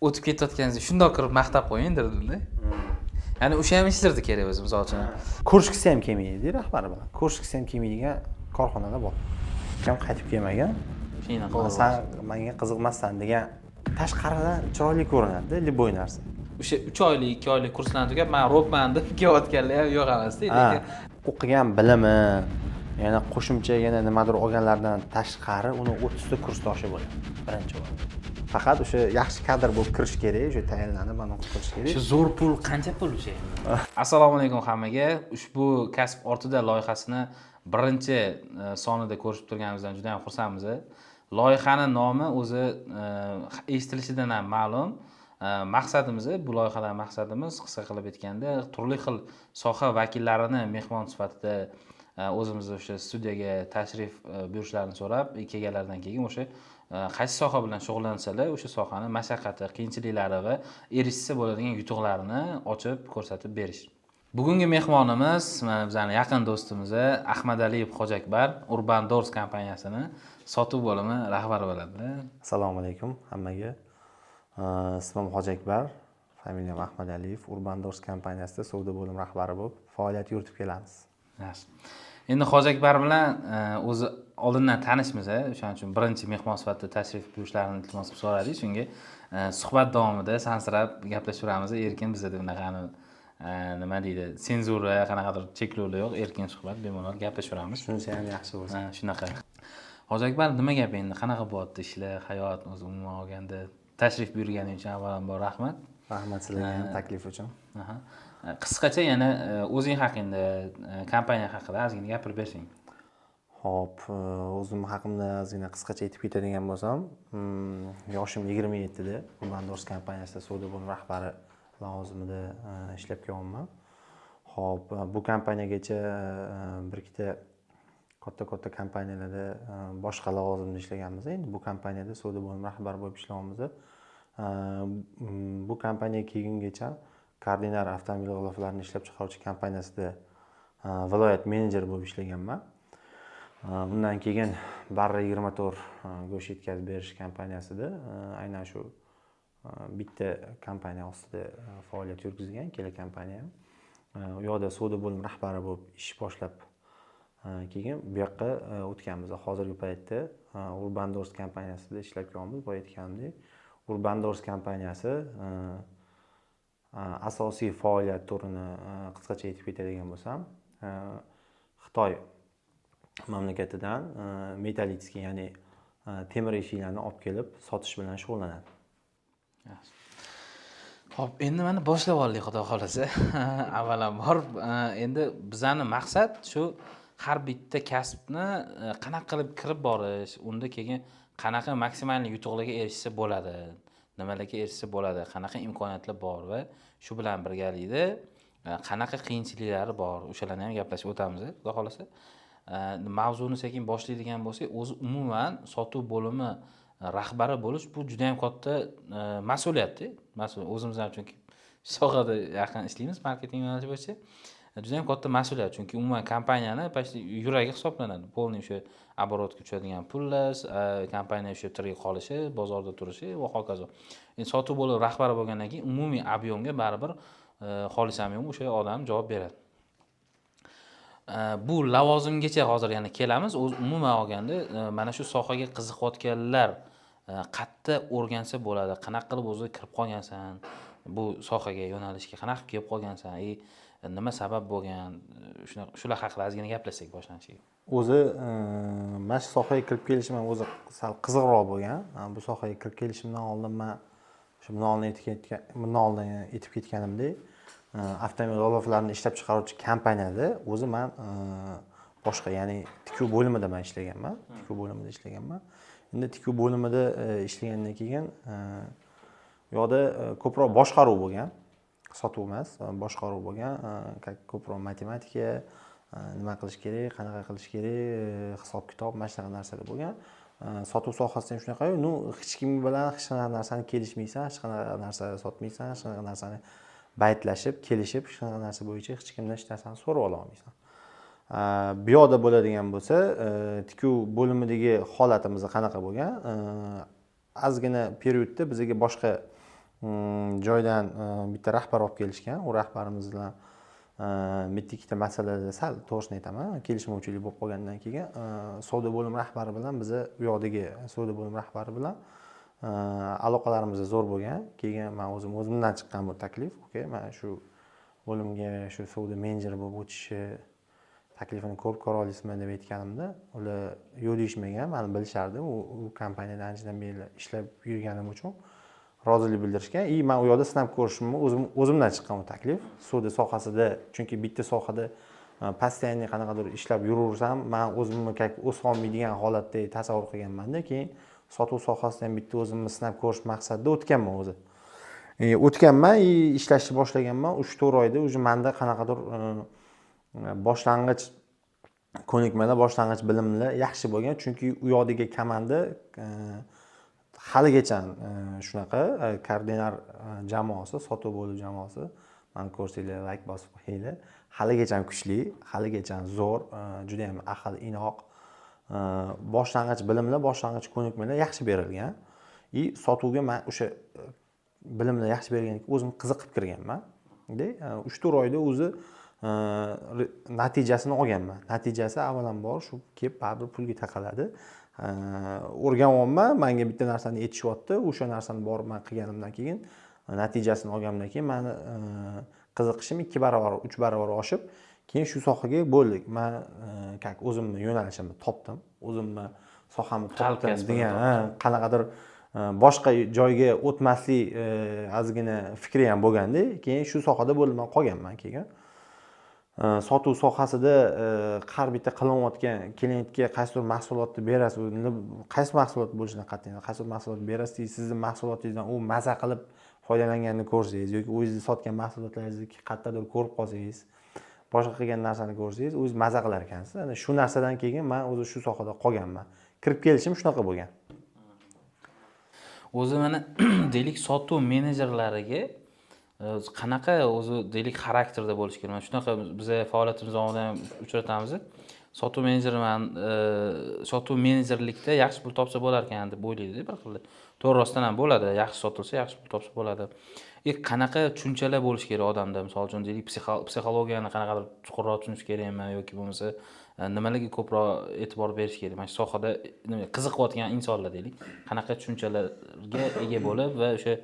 o'tib ketayotganingizda shundoq kirib maqtab qo'ying dedimda. Ya'ni o'sha ham ishlardi kerak o'zi, misol uchun. Ko'rishgisi ham kelmaydi rahbari bilan. Ko'rishgisi ham kelmaydigan korxonada bor. Ham qaytib kelmagan. Sen menga qiziqmassan degan tashqaridan chiroyli ko'rinadi, liboy narsa. O'sha 3 oylik, 2 oylik kurslarni tugab, men robman deb kelayotganlar ham yo'q emas-da, lekin o'qigan bilimi, yana qo'shimcha yana nimadir olganlardan tashqari uni 30 ta kursdoshi bo'ladi. Birinchi bor. Faqat o'sha yaxshi kadr bo'lib kirish kerak, o'sha tayinlanib mana qilish kerak. Shu zo'r pul qancha pul o'sha? Assalomu alaykum hammaga. Ushbu kasb ortida loyihasini birinchi sonida ko'rib turganimizdan juda ham xursandmiz. Loyihaning nomi o'zi eshitilishidan ham ma'lum. Maqsadimiz, bu loyihadan maqsadimiz qisqa qilib aytganda, turli xil soha vakillarini mehmon sifatida o'zimiz o'sha studiyaga tashrif buyurishlarini so'rab, kelganlardan keyin o'sha qaysi soha bilan shug'ullansalar, o'sha sohani mashaqqati, qiyinchiliklari va erishsa bo'ladigan yutuqlarini ochib ko'rsatib berish. Bugungi mehmonimiz bizning yaqin do'stimiz Ahmadaliyev Xo'jakbar Urban Doors kompaniyasini sotuv bo'limi rahbari bo'ladi. Assalomu alaykum hammaga. Ismim Xo'jakbar, familiyam Ahmadaliyev, Urban Doors kompaniyasida savdo bo'limi rahbari bo'lib faoliyat yuritib kelamiz. Yaxshi. Endi Xo'jakbar bilan o'zi oldindan tanishmiz, o'shaning uchun birinchi mehmon sifatida tashrif buyurishlarini iltimos qilib so'radik. Shunga suhbat davomida sansirab gaplashaveramiz. Erkin bizda bunaqani nima deydi, senzura, qanaqadir cheklovlar yo'q, erkin suhbat, bemalol gaplashaveramiz. Shunisi ham yaxshi bo'lsa. Shunaqa. Xo'jakbar, nima gap endi? Qanaqa bo'lyapti ishlar, hayot, o'zi umuman olganda tashrif buyurganing uchun avvalambor rahmat. Rahmat sizlarga taklif uchun. Qisqacha yana o'zing haqingda, kompaniya haqida ozgina gapirib bersang. Xo'p, o'zim haqimda ozgina qisqacha aytib ketadigan bo'lsam, yoshim 27 da Urban Doors kompaniyasida savdo bo'limi rahbari lavozimida ishlab kelyapman. Xo'p, bu kompaniyagacha bir ikkita katta kompaniyalarda boshqa lavozimda ishlaganmiz. Endi bu kompaniyada savdo bo'limi rahbari bo'lib ishlayapmiz. Bu kompaniyaga kelgungacha Koordinar avtomobil g'iloflarini ishlab chiqaruvchi kompaniyasida viloyat menejeri bo'lib ishlaganman. Undan keyin Barra 24 go'sht yetkazib berish kompaniyasida aynan shu bitta kompaniya ostida faoliyat yurgizgan, ikkala kompaniya. U yoqda savdo bo'limi rahbari bo'lib ish boshlab keyin bu yoqqa o'tganmiz. Hozirgi paytda Urban Doors kompaniyasida ishlab kelyapmiz. Boya aytganimdek, Urban Doors kompaniyasi asosiy faoliyat turini qisqacha aytib ketadigan bo'lsam, Xitoy mamlakatidan metallitskiy, ya'ni temir eshiklarni olib kelib sotish bilan shug'ullanadi. Xo'p, endi mana boshlab oldik, xudo xolasa. Avvalambor endi bizning maqsad shu har bitta kasbni qanaqa qilib kirib borish, unda keyin qanaqa maksimal yutuqlarga erishsa bo'ladi, nimalarga erishsa bo'ladi, qanaqa imkoniyatlar bor va shu bilan birgalikda qanaqa qiyinchiliklari bor, o'shalarni ham gaplashib o'tamiz, xudo xolasa. Mavzuni sekin boshlaydigan bo'lsak, o'zi umuman sotuv bo'limi rahbari bo'lish bu juda ham katta mas'uliyat-da. O'zimizdan chunki sohada yaqin ishlaymiz, marketing yo'nalishi bo'yicha. Juda ham katta mas'uliyat, chunki umuman kompaniyani почти yuragi hisoblanadi. Polni o'sha оборотga tushadigan pullar, kompaniya o'sha tirik qolishi, bozorda turishi va hokazo. Endi sotuv bo'limi rahbari bo'lgandan keyin umumiy ob'yomga baribir xolisam yo'q o'sha odam javob beradi. Bu lavozimgacha hozir yana kelamiz. Umuman olganda mana shu sohaga qiziqayotganlar qayerda o'rgansa bo'ladi, qanaqa qilib o'zi kirib qolgansan, bu sohaga yo'nalishga qanaqa qilib kelib qolgansan, nima sabab bo'lgan, shular haqida ozgina gaplashsak boshlanishiga. O'zi mana shu sohaga kirib kelishim ham o'zi sal qiziqroq bo'lgan. Bu sohaga kirib kelishimdan oldin men shu bundan oldin aytib ketganimdek, avtomobil g'iloflarini ishlab chiqaruvchi kompaniyada o'zi men boshqa, ya'ni tikuv bo'limida men ishlaganman. Endi tikuv bo'limida ishlagandan keyin u yoqda ko'proq boshqaruv bo'lgan. Sotuv emas, boshqaruv bo'lgan. Ko'proq matematika, nima qilish kerak, qanaqa qilish kerak, hisob-kitob, mana shunaqa narsalar bo'lgan. Sotuv sohasida ham shunaqa-yu, hech kim bilan hech qanaqa narsani kelishmaysan, hech qanaqa narsa sotmaysan, hech qanaqa narsani baytlashib, kelishib, hech qanaqa narsa bo'yicha hech kimdan hech narsani so'rab ola olmaysan. Bu yoqda bo'ladigan bo'lsa, tikuv bo'limidagi holatimiz qanaqa bo'lgan? Ozgina periodda bizga boshqa joydan bitta rahbar olib kelishgan. U rahbarimiz bilan bitta ikkita masalada sal to'g'risini aytaman, kelishmovchilik bo'lib qolgandan keyin savdo bo'lim rahbari bilan biza u yoqdagi savdo bo'lim rahbari bilan aloqalarimiz zo'r bo'lgan. Keyin men o'zimdan chiqqan bu taklif. Okey, men shu bo'limga shu savdo menejeri bo'lib o'tishi taklifini ko'rib ko'ra olasizmi deb aytganimda, ular yo'q deyishmagan, meni bilishardi. U kompaniyada anchadan beri ishlab yurganim uchun rozilik bildirishgan. Men u yoqda sinab ko'rishimni o'zimdan chiqqan bu taklif. Savdo sohasida, chunki bitta sohada постоянно qanaqadir ishlab yuraversam, men o'zimni o'sa olmaydigan holatda tasavvur qilganman-da. Keyin sotuv sohasida ham bitta o'zimni sinab ko'rish maqsadida o'tganman o'zi. O'tganman, ishlashni boshlaganman. 3-4 oyda уже menda qanaqadir boshlang'ich ko'nikmalar, boshlang'ich bilimlar yaxshi bo'lgan, chunki u yoqdagi komanda haligacha shunaqa koordinar jamoasi, sotuv bo'lim jamoasi, mana ko'rsanglar, like bosib qo'yinglar. Haligacha kuchli, haligacha zo'r, juda ham ahil, inoq. Boshlang'ich bilimlar, boshlang'ich ko'nikmalar yaxshi berilgan. Sotuvga men o'sha bilimlar yaxshi berganlikka o'zim qiziqib kirganman. 3-4 oyda o'zi natijasini olganman. Natijasi avvalambor shu kelib baribir pulga taqaladi. O'rganyapman, menga bitta narsani aytishyapti, o'sha narsani borib men qilganimdan keyin natijasini olganimdan keyin meni qiziqishim 2 barobar, 3 barobar oshib, keyin shu sohaga bo'ldik. Men o'zimni yo'nalishimni topdim, o'zimni sohamni topdim degan, qanaqadir boshqa joyga o'tmaslik ozgina fikri ham bo'lganda, keyin shu sohada bo'lib qolganman keyin. Sotuv sohasida har bitta qilinayotgan klientga qaysi mahsulotni berasiz, qaysi mahsulot bo'lishidan qat'iy, qaysi mahsulot berasiz, sizning mahsulotingizdan u maza qilib foydalanganini ko'rsangiz yoki o'zingiz sotgan mahsulotlaringizni qayerdadir ko'rib qolsangiz, boshqa qilgan narsani ko'rsangiz, o'zingiz maza qilar ekansiz. Ana shu narsadan keyin men o'zi shu sohada qolganman. Kirib kelishim shunaqa bo'lgan. O'zi mana deylik sotuv menejerlariga qanaqa o'zi deylik xarakterda bo'lish kerak. Mana shunaqa biz faoliyatimiz davomida ham uchratamiz. Sotuv menejeriman, sotuv menejerlikda yaxshi pul topsa bo'lar ekan deb o'ylaydi bir xil. To'g'ri rostdan ham bo'ladi, yaxshi sotilsa yaxshi pul topsa bo'ladi. Qanaqa tushunchalar bo'lish kerak odamda? Misol uchun deylik psixologiyani qanaqadir chuqurroq tushunish kerakmi yoki bo'lmasa nimalarga ko'proq e'tibor berish kerak? Mana shu sohada qiziqayotgan insonlar deylik, qanaqa tushunchalarga ega bo'lib va o'sha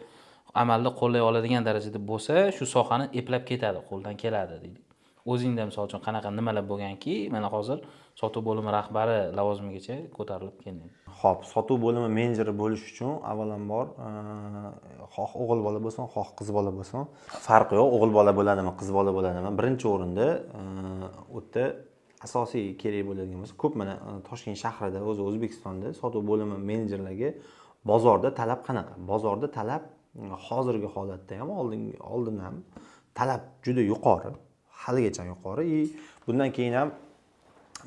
amalda qo'llay oladigan darajada bo'lsa, shu sohani eplab ketadi, qo'ldan keladi deylik. O'zingda misol uchun qanaqa nimalar bo'lganki, mana hozir sotuv bo'limi rahbari lavozimigacha ko'tarilib kelding. Xo'p, sotuv bo'limi menejeri bo'lish uchun avvalambor xoh o'g'il bola bo'lsin, xoh qiz bola bo'lsin, farqi yo'q, o'g'il bola bo'ladimi, qiz bola bo'ladimi. Birinchi o'rinda u yerda asosiy kerak bo'ladigan bo'lsa, ko'p mana Toshkent shahrida, o'zi O'zbekistonda sotuv bo'limi menejerlarga bozorda talab qanaqa? Bozorda talab hozirgi holatda ham, oldin ham talab juda yuqori, haligacha yuqori. Bundan keyin ham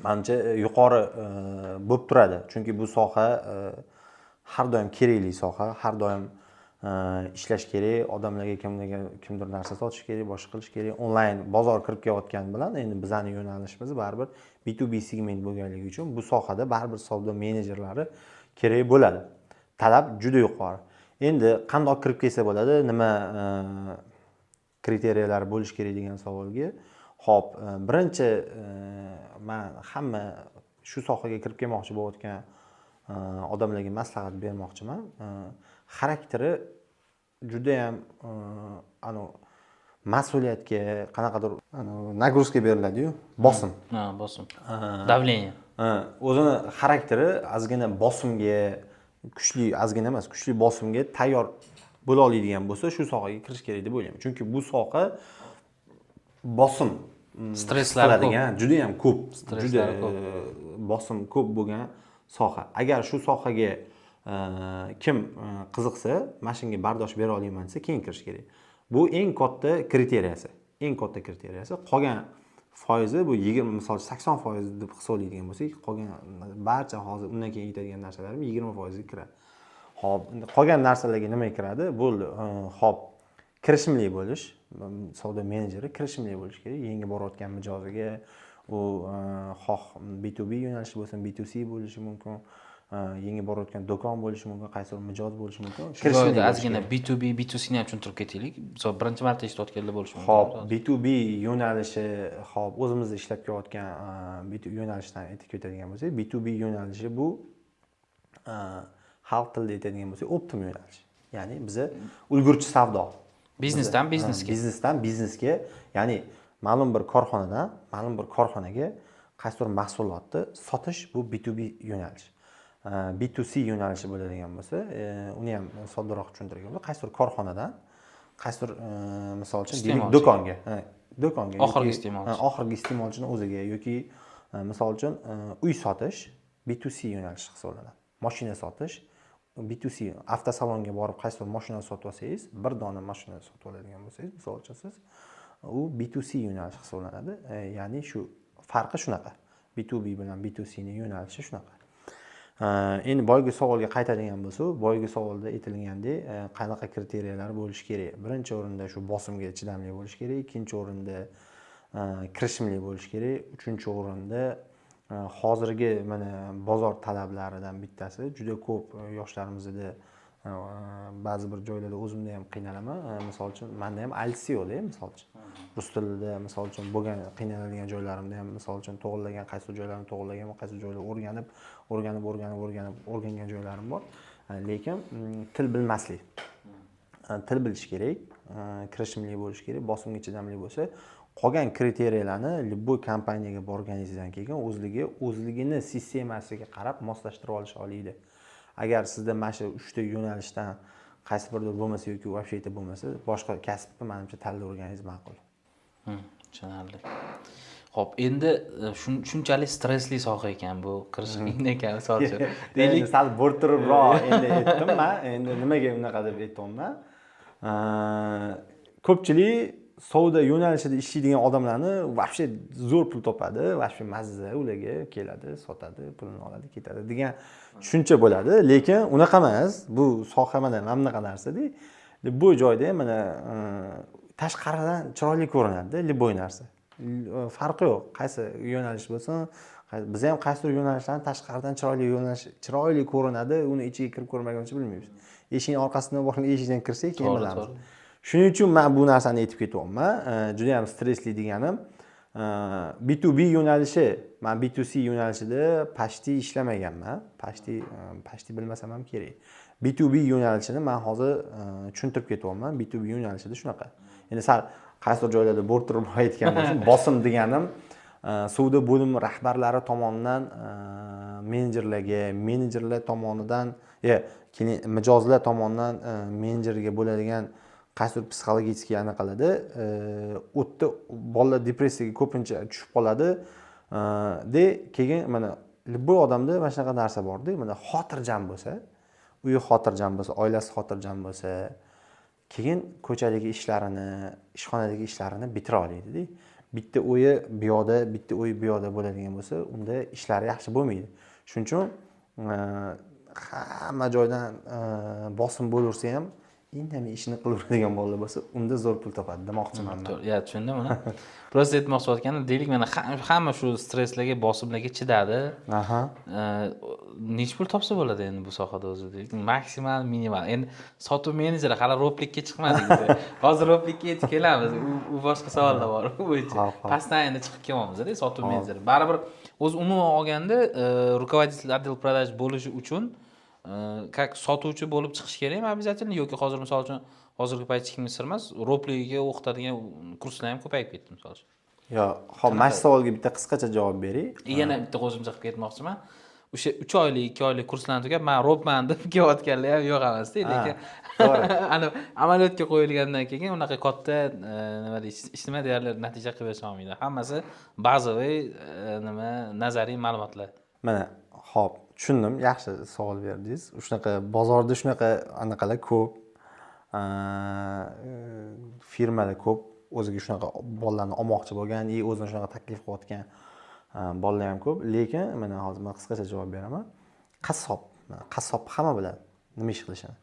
menimcha yuqori bo'lib turadi. Chunki bu soha har doim kerakli soha, har doim ishlash kerak, odamlarga kimdir narsa sotish kerak, boshqa qilish kerak. Onlayn bozor kirib kelayotgani bilan endi bizning yo'nalishimiz baribir B2B segment bo'lganligi uchun bu sohada baribir savdo menejerlari kerak bo'ladi. Talab juda yuqori. Endi qandoq kirib kelsa bo'ladi, nima kriteriyalar bo'lish kerak degan savolga, xo'p, birinchi men hamma shu sohaga kirib kelmoqchi bo'layotgan odamlarga maslahat bermoqchiman. Xarakteri juda ham mas'uliyatga qanaqadir nagruzka beriladi-yu, bosim. Bosim. Davleniya. O'zini xarakteri ozgina bosimga, kuchli, ozgina emas, kuchli bosimga tayyor bo'la oladigan bo'lsa, shu sohaga kirish kerak deb o'ylayman. Chunki bu soha bosim stresslari qiladigan, juda ham ko'p, juda bosim ko'p bo'lgan soha. Agar shu sohaga kim qiziqsa, mana shunga bardosh bera olaman desa, keyin kirish kerak. Bu eng katta kriteriyasi. Eng katta kriteriyasi. Qolgan foizi bu 20, misol 80% deb hisoblaydigan bo'lsak, qolgan barcha hozir undan keyin aytadigan narsalarim 20% ga kiradi. Xo'p, qolgan narsalarga nima kiradi? Bo'ldi. Xo'p, kirishimli bo'lish, savdo menejeri kirishimli bo'lish kerak. Yangi borayotgan mijoziga u xoh B2B yo'nalishi bo'lsin, B2C bo'lishi mumkin. yangi borayotgan do'kon bo'lishi mumkin, qaysi bir mijoz bo'lishi mumkin. Shu joyda ozgina B2B, B2C ni ham tushuntirib ketaylik. Misol birinchi marta eshitayotganlar bo'lishi mumkin. Xo'p, B2B yo'nalishi, xo'p, o'zimizda ishlab kelayotgan B2B yo'nalishdan aytib ketadigan bo'lsak, B2B yo'nalishi bu xalq tilida aytadigan bo'lsak, optim yo'nalish. Ya'ni biza ulgurji savdo. Biznesdan biznesga. Biznesdan biznesga, ya'ni ma'lum bir korxonadan ma'lum bir korxonaga qaysidir mahsulotni sotish bu B2B yo'nalish. B2C yo'nalishi bo'ladigan bo'lsa, uni ham soddaloq tushuntirgan bo'lsa, qaysidir korxonadan qaysidir misol uchun deylik do'konga, oxirgi iste'molchini o'ziga yoki misol uchun uy sotish B2C yo'nalishi hisoblanadi. Mashina sotish B2C, avtosalonga borib qaysidir mashina sotib olsangiz, bir dona mashina sotib oladigan bo'lsangiz, misol uchun siz u B2C yo'nalish hisoblanadi. Ya'ni shu farqi shunaqa. B2B bilan B2C ning yo'nalishi shunaqa. Endi boyagi savolga qaytadigan bo'lsak, boyagi savolda aytilgandek, qanaqa kriteriyalar bo'lishi kerak? Birinchi o'rinda shu bosimga chidamli bo'lishi kerak, ikkinchi o'rinda kirishimli bo'lishi kerak, uchinchi o'rinda hozirgi mana bozor talablaridan bittasi juda ko'p yoshlarimizda ba'zi bir joylarda o'zimda ham qiynalaman. Misol uchun menda ham IELTS-da, misol uchun rus tilida misol uchun bo'lgan qiynaladigan joylarimda ham misol uchun to'g'rilagan qaysi joylarni to'g'rilaganman, qaysi joylar o'rgangan joylarim bor. Lekin til bilmaslik. Til bilish kerak, kirishimli bo'lish kerak, bosimga chidamli bo'lsa, qolgan kriteriyalarni любой kompaniyaga borganingizdan keyin o'zligini sistemasiga qarab moslashtirib olish oladi. Agar sizda mana shu 3 ta yo'nalishdan qaysi biridir bo'lmasa yoki вообще bo'lmasa, boshqa kasbni menimcha tanlab o'rganishingiz ma'qul. Tushunarli. Xo'p, endi shunchalik stressli soha ekan bu kirishing ekan, misol uchun. Deylik, sal bo'rtiribroq endi aytdim men. Endi nimaga unaqa deb aytayapman? Ko'pchilik savdo yo'nalishida ishlaydigan odamlarni вообще zo'r pul topadi, вообще mazza ularga keladi, sotadi, pulini oladi, ketadi degan tushuncha bo'ladi, lekin unaqa emas. Bu soha mana bunaqa narsa-da. Bu joyda mana tashqaridan chiroyli ko'rinadi, любой narsa. Farqi yo'q. Qaysi yo'nalish bo'lsin, biz ham qaysidir yo'nalishlarni tashqaridan chiroyli ko'rinadi, uni ichiga kirib ko'rmaguncha bilmaymiz. Eshikning orqasidan borib eshikdan kirsak, keyin bilamiz. Shuning uchun men bu narsani aytib ketyapman. Juda ham stressli deganim B2B yo'nalishi, men B2C yo'nalishida pashti ishlamaganman. Pashti bilmasam ham kerak. B2B yo'nalishini men hozir tushuntirib ketyapman. B2B yo'nalishida shunaqa. Endi sal qaysidir joylarda bo'rtirib aytgan bo'lsam, bosim deganim savdo bo'lim rahbarlari tomonidan menejerlar tomonidan, mijozlar tomonidan menejerga bo'ladigan qaysidir psixologik anaqalarda o'tda bolalar depressiyaga ko'pincha tushib qoladi. Keyin mana bu odamda mana shunaqa narsa bor-da, mana xotirjam bo'lsa, uyi xotirjam bo'lsa, oilasi xotirjam bo'lsa, keyin ko'chadagi ishlarini, ishxonadagi ishlarini bitira oladi-da. Bitta o'yi bu yoqda, bitta o'yi bu yoqda bo'ladigan bo'lsa, unda ishlari yaxshi bo'lmaydi. Shuning uchun hamma joydan bosim bo'laversa ham indamay ishini qilaveradigan bolalar bo'lsa, unda zo'r pul topadi demoqchiman men. Ya, tushundim uni. Prosta aytmoqchi bo'lganim, deylik, mana hamma shu stresslarga, bosimlarga chidadi. Nech pul topsa bo'ladi endi bu sohada o'zi deylik, maksimal, minimal. Endi sotuv menejeri hali roblikka chiqmadik. Hozir roblikka yetib kelamiz. U boshqa savollar bor. U bo'yicha pastdan endi chiqib kelamiz-da, sotuv menejeri. Baribir o'zi umuman olganda rukovodитель отдел продаж bo'lishi uchun как sotuvchi bo'lib chiqish kerakmi обязательно yoki hozir misol uchun hozirgi paytda hech kimga sir emas, ropligiga o'qitadigan kurslar ham ko'payib ketdi misol uchun. Yo'q, hop, mana shu savolga bitta qisqacha javob beray. Yana bitta qo'shimcha qilib ketmoqchiman. O'sha 3 oylik, 2 oylik kurslarni tugab, men robman deb kelayotganlar ham yo'q emas-da, lekin ana amaliyotga qo'yilgandan keyin unaqa katta nima deyishni deyarli natija qilib bera olmaydi. Hammasi bazaviy nazariy ma'lumotlar. Mana, hop, tushundim, yaxshi savol berdingiz. Shunaqa bozorda shunaqa anaqalar ko'p, firmalar ko'p, o'ziga shunaqa bolalarni olmoqchi bo'lgan, o'zini shunaqa taklif qilayotgan bolalar ham ko'p, lekin mana hozir men qisqacha javob beraman. Qassob hamma biladi nima ish qilishini.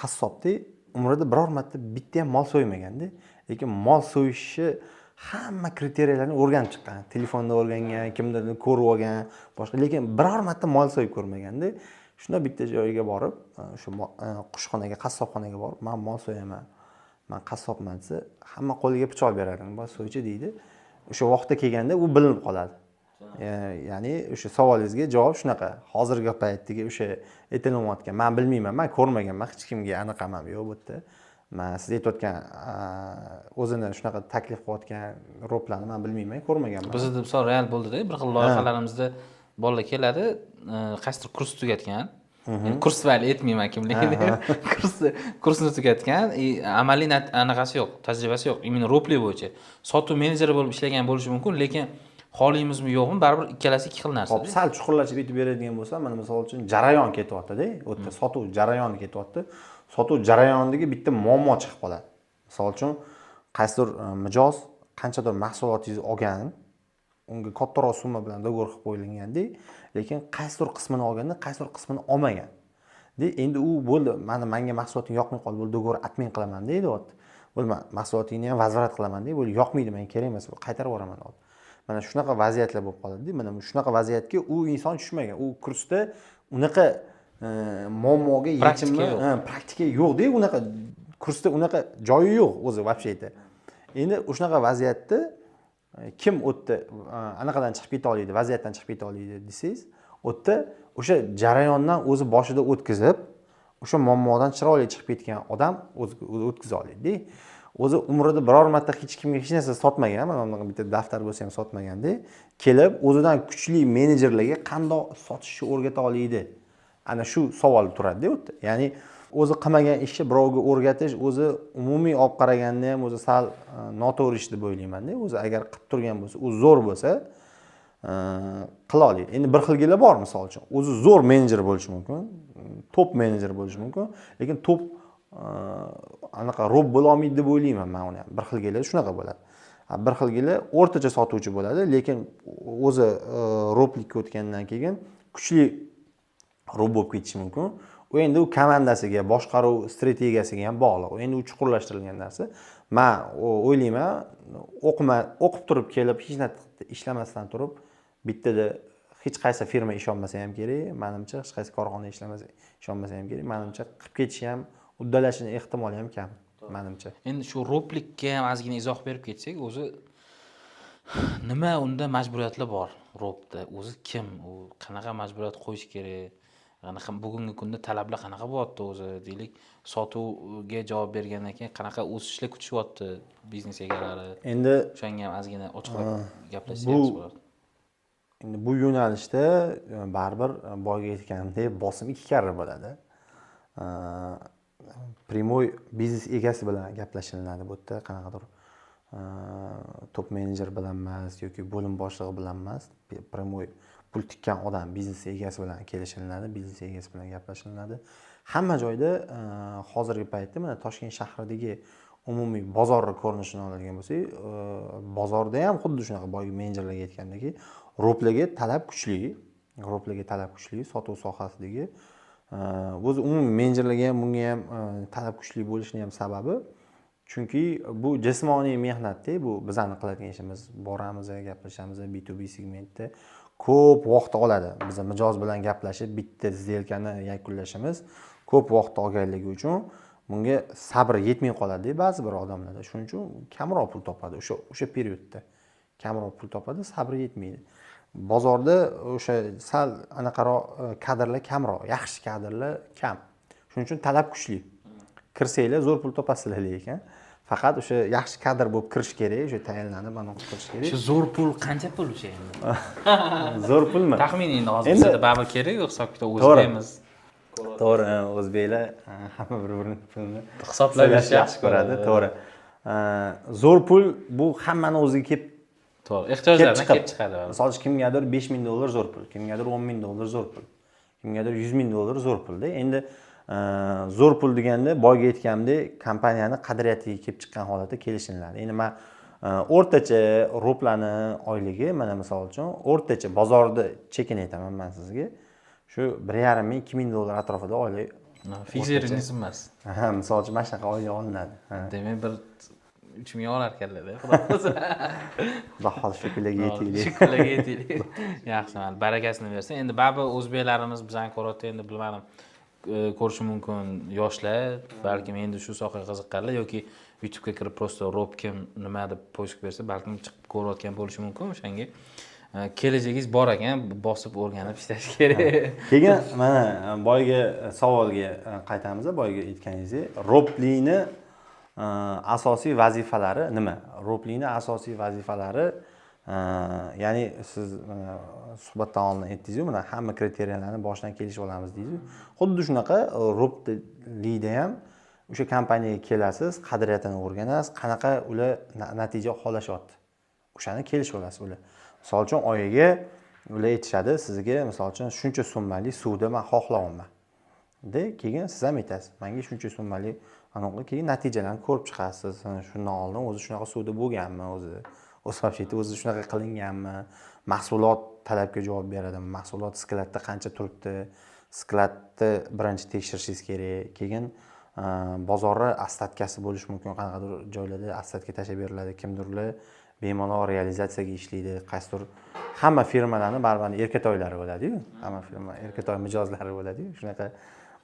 Qassobda umrida biror marta bitta ham mol so'ymaganda, lekin mol so'yishi hamma kriteriyalarni o'rganib chiqqan. Telefonda o'rgangan, kimdirni ko'rib olgan, boshqa, lekin biror marta mol so'yib ko'rmaganda, Shunda bitta joyga borib, o'sha qushxonaga, qassobxonaga borib, "Men mol so'yaman. Men qassobman" desa, hamma qo'liga pichoq beradi. "Boy so'ychi" deydi. O'sha vaqtda kelganda u bilinib qoladi. Ya'ni o'sha savolingizga javob shunaqa. Hozirgi paytdagi o'sha aytilayotgan, "Men bilmayman, men ko'rmaganman, hech kimga aniqamam yo'q bu yerda. Men siz aytayotgan o'zini shunaqa taklif qilayotgan roplarni men bilmayman, ko'rmaganman." Bizda misol real bo'ldida, bir xil loyihalarimizda bolalar keladi, qaysidir kurs tugatgan. Kurs tufayli aytmayman kimligini. Kursni tugatgan, amaliy anaqasi yo'q, tajribasi yo'q. Imенно ropli bo'yicha sotuv menejeri bo'lib ishlagan bo'lishi mumkin, lekin xohlaymizmi yo'qmi, baribir ikkalasi ikki xil narsa. Hop, sal chuqurlashib aytib beradigan bo'lsam, mana misol uchun jarayon ketyapti-da, u yerda sotuv jarayoni ketyapti. Sotuv jarayonidagi bitta muammo chiqib qoladi. Misol uchun qaysidir mijoz qanchadir mahsulotingizni olgan, unga kattaroq summa bilan do'g'or qilib qo'yilganda, lekin qaysidir qismini olganda, qaysidir qismini olmagan. Endi u bo'ldi, menga mahsuloting yoqmay qoldi, bo'ldi do'g'or atmen qilaman deydi, bo'lma mahsulotingni ham vazrat qilaman deydi, bo'ldi yoqmaydi, menga kerak emas, qaytarib yuboraman deydi. Mana shunaqa vaziyatlar bo'lib qoladi. Mana shunaqa vaziyatga u inson tushmagan. U kursda unaqa muammoga yechimni, praktika yo'q-da, unaqa kursda unaqa joyi yo'q o'zi vobsheta. Endi o'shunaqa vaziyatda kim o'tdi anaqadan chiqib keta oladi, vaziyatdan chiqib keta oladi desangiz, o'tda o'sha jarayondan o'zi boshida o'tkazib, o'sha muammodan chiroyli chiqib ketgan odam o'zi o'tkaza oladi-da. O'zi umrida biror marta hech kimga hech narsa sotmagan, mana bunday bitta daftar bo'lsa ham sotmaganda, kelib o'zidan kuchli menejerlarga qanday sotishni o'rgata oladi. Ana shu savol turadi-da u yerda. Ya'ni o'zi qilmagan ishni birovga o'rgatish, o'zi umumiy olib qaraganda ham o'zi sal noto'g'ri ish deb o'ylayman-da. O'zi agar qilib turgan bo'lsa, u zo'r bo'lsa, qila oladi. Endi bir xilgilar bor, misol uchun. O'zi zo'r menejer bo'lishi mumkin, top menejer bo'lishi mumkin, lekin top anaqa rob bo'la olmaydi deb o'ylayman men uni ham. Bir xilgilar shunaqa bo'ladi. Bir xilgilar o'rtacha sotuvchi bo'ladi, lekin o'zi roblikka o'tgandan keyin kuchli rob bo'lib ketishi mumkin. U endi u komandasiga, boshqaruv strategiyasiga ham bog'liq. Endi u chuqurlashtirilgan narsa. Men o'ylayman, o'qib turib kelib, hech narsa ishlamasdan turib, bittada hech qaysi firma ishonmasa ham kerak, menimcha hech qaysi korxona ishonmasa ham kerak, menimcha qilib ketishi ham, uddalashining ehtimoli ham kam, menimcha. Endi shu roblikka ham ozgina izoh berib ketsak, o'zi nima unda majburiyatlar bor robda? O'zi kim? U qanaqa majburiyat qo'yish kerak? Qanaqa bugungi kunda talablar qanaqa bo'lyapti o'zi? Deylik, sotuvga javob bergandan keyin qanaqa o'sishlar kutishyapti biznes egalari? Endi o'shanga ham ozgina ochiqroq gaplashsangiz bo'lardi. Endi bu yo'nalishda baribir boyga aytganimdek bosim ikki karra bo'ladi. Primoy biznes egasi bilan gaplashiladi bu yerda, qanaqadir top menejer bilan emas yoki bo'lim boshlig'i bilan emas, primoy pul tikkan odam biznes egasi bilan kelishiladi, biznes egasi bilan gaplashiladi. Hamma joyda hozirgi paytda mana Toshkent shahridagi umumiy bozorning ko'rinishini oladigan bo'lsak, bozorda ham xuddi shunaqa boyagi menejerlarga aytgandagi roblarga talab kuchli, sotuv sohasidagi o'zi umumiy menejerlarga ham bunga ham talab kuchli bo'lishining ham sababi, chunki bu jismoniy mehnatda, bu bizning qiladigan ishimiz, boramiz, gaplashamiz, B2B segmentda ko'p vaqt oladi. Biz mijoz bilan gaplashib bitta сделканы yakunlashimiz ko'p vaqt olganligi uchun bunga sabr yetmay qoladi ba'zi bir odamlarda. Shuning uchun kamroq pul topadi o'sha periodda. Kamroq pul topadi, sabr yetmaydi. Bozorda o'sha sal anaqaroq kadrlar kamroq, yaxshi kadrlar kam. Shuning uchun talab kuchli. Kirsanglar zo'r pul topasizlar lekin. Faqat o'sha yaxshi kadr bo'lib kirish kerak, o'sha tayinlanib mana qilish kerak. Shu zo'r pul qancha pul o'sha endi? Zo'r pulmi? Taxminan hozir bizda baribir kerak, hisob kitob o'zbekmiz. To'g'ri, o'zbeklar hamma bir-birini pulni hisoblash yaxshi ko'radi, to'g'ri. Zo'r pul bu hammani o'ziga kelib to'g'ri, ehtiyojlardan kelib chiqadi. Misol uchun kimgadir $5000 zo'r pul, kimgadir $10000 zo'r pul, kimgadir $100,000 zo'r pulda. Endi zo'r pul deganda boyga aytganimdek, kompaniyani qadriyatiga kelib chiqqan holatda kelishiladi. Endi men o'rtacha roblarni oyligi, mana misol uchun o'rtacha bozorda chekin aytaman men sizga. Shu 1,5-2,000 atrofida oylik fikseringiz emas. Misol uchun mana shunaqa oylik olinadi. Demak, bir 3 ming olar ekanlar-da, xudo xohlasa. Xudo xohlasa shu kunlarga yetaylik. Shu kunlarga yetaylik. Yaxshi, mayli, barakasini bersin. Endi baribir o'zbeklarimiz bizani ko'ryapti, endi bilmadim, ko'rishi mumkin yoshlar, balkim endi shu sohaga qiziqqanlar yoki YouTube'ga kirib prosta robkim nima deb poisk bersa, balkim chiqib ko'rayotgan bo'lishi mumkin. O'shanga kelajagingiz bor ekan, bosib o'rganib ishlash kerak. Keyin mana boyagi savolga qaytamiz, boyagi aytganingizdek, roblikni asosiy vazifalari nima? Roblikni asosiy vazifalari, ya'ni siz suhbatdan oldin aytdingiz-ku, mana hamma kriteriyalarni boshidan kelishib olamiz deysiz. Xuddi shunaqa roblikda ham o'sha kompaniyaga kelasiz, qadriyatini o'rganasiz, qanaqa ular natija xohlashyapti. O'shani kelishib olasiz ular. Misol uchun oyiga ular aytishadi sizga, misol uchun shuncha so'mmali suvda men xohlayapman. Keyin siz ham aytasiz, menga shuncha so'mmali aniqlik, keyin natijalarni ko'rib chiqasiz. Shundan oldin o'zi shunaqa suvda bo'lganmi, o'zi shunaqa qilinganmi, mahsulot talabga javob beradimi, mahsulot skladda qancha turibdi, skladni birinchi tekshirishingiz kerak. Keyin bozorda ostatkasi bo'lishi mumkin, qanaqadir joylarda ostatga tashlab beriladi, kimdirlar bemalol realizatsiyaga ishlaydi, qaysidir hamma firmalarning baribir erkatoylari bo'ladi-ku, hamma firma erkatoy mijozlari bo'ladi-ku, shunaqa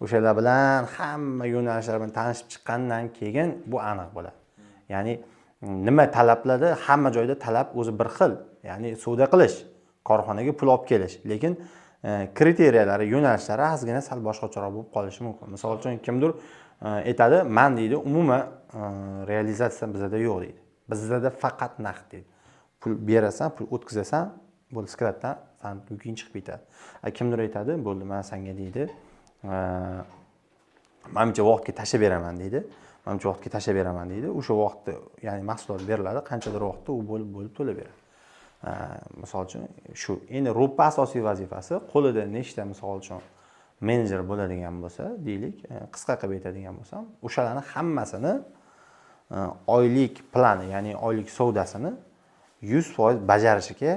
o'shalar bilan hamma yo'nalishlar bilan tanishib chiqqandan keyin bu aniq bo'ladi. Ya'ni nima talablarda, hamma joyda talab o'zi bir xil, ya'ni savdo qilish, korxonaga pul olib kelish, lekin kriteriyalar, yo'nalishlari ozgina sal boshqacharoq bo'lib qolishi mumkin. Misol uchun kimdir aytadi, "Men deydi, umuman realizatsiya bizda yo'q" deydi. Bizda faqat naqd deydi. Pul berasan, pul o'tkazasan, bo'ldi skladdan san yuking chiqib ketadi. Kimdir aytadi, "Bo'ldi, men senga deydi, menimcha vaqtga tashlab beraman" deydi. Menimcha vaqtga tashlab beraman deydi. O'sha vaqtda, ya'ni mahsulot beriladi, qanchadir vaqtda u bo'lib to'lab beradi. Misol uchun shu. Endi robni asosiy vazifasi qo'lida nechta misol uchun menejer bo'ladigan bo'lsa, deylik, qisqa qilib aytadigan bo'lsam, o'shalarni hammasini oylik plani, ya'ni oylik savdosini 100% bajarishiga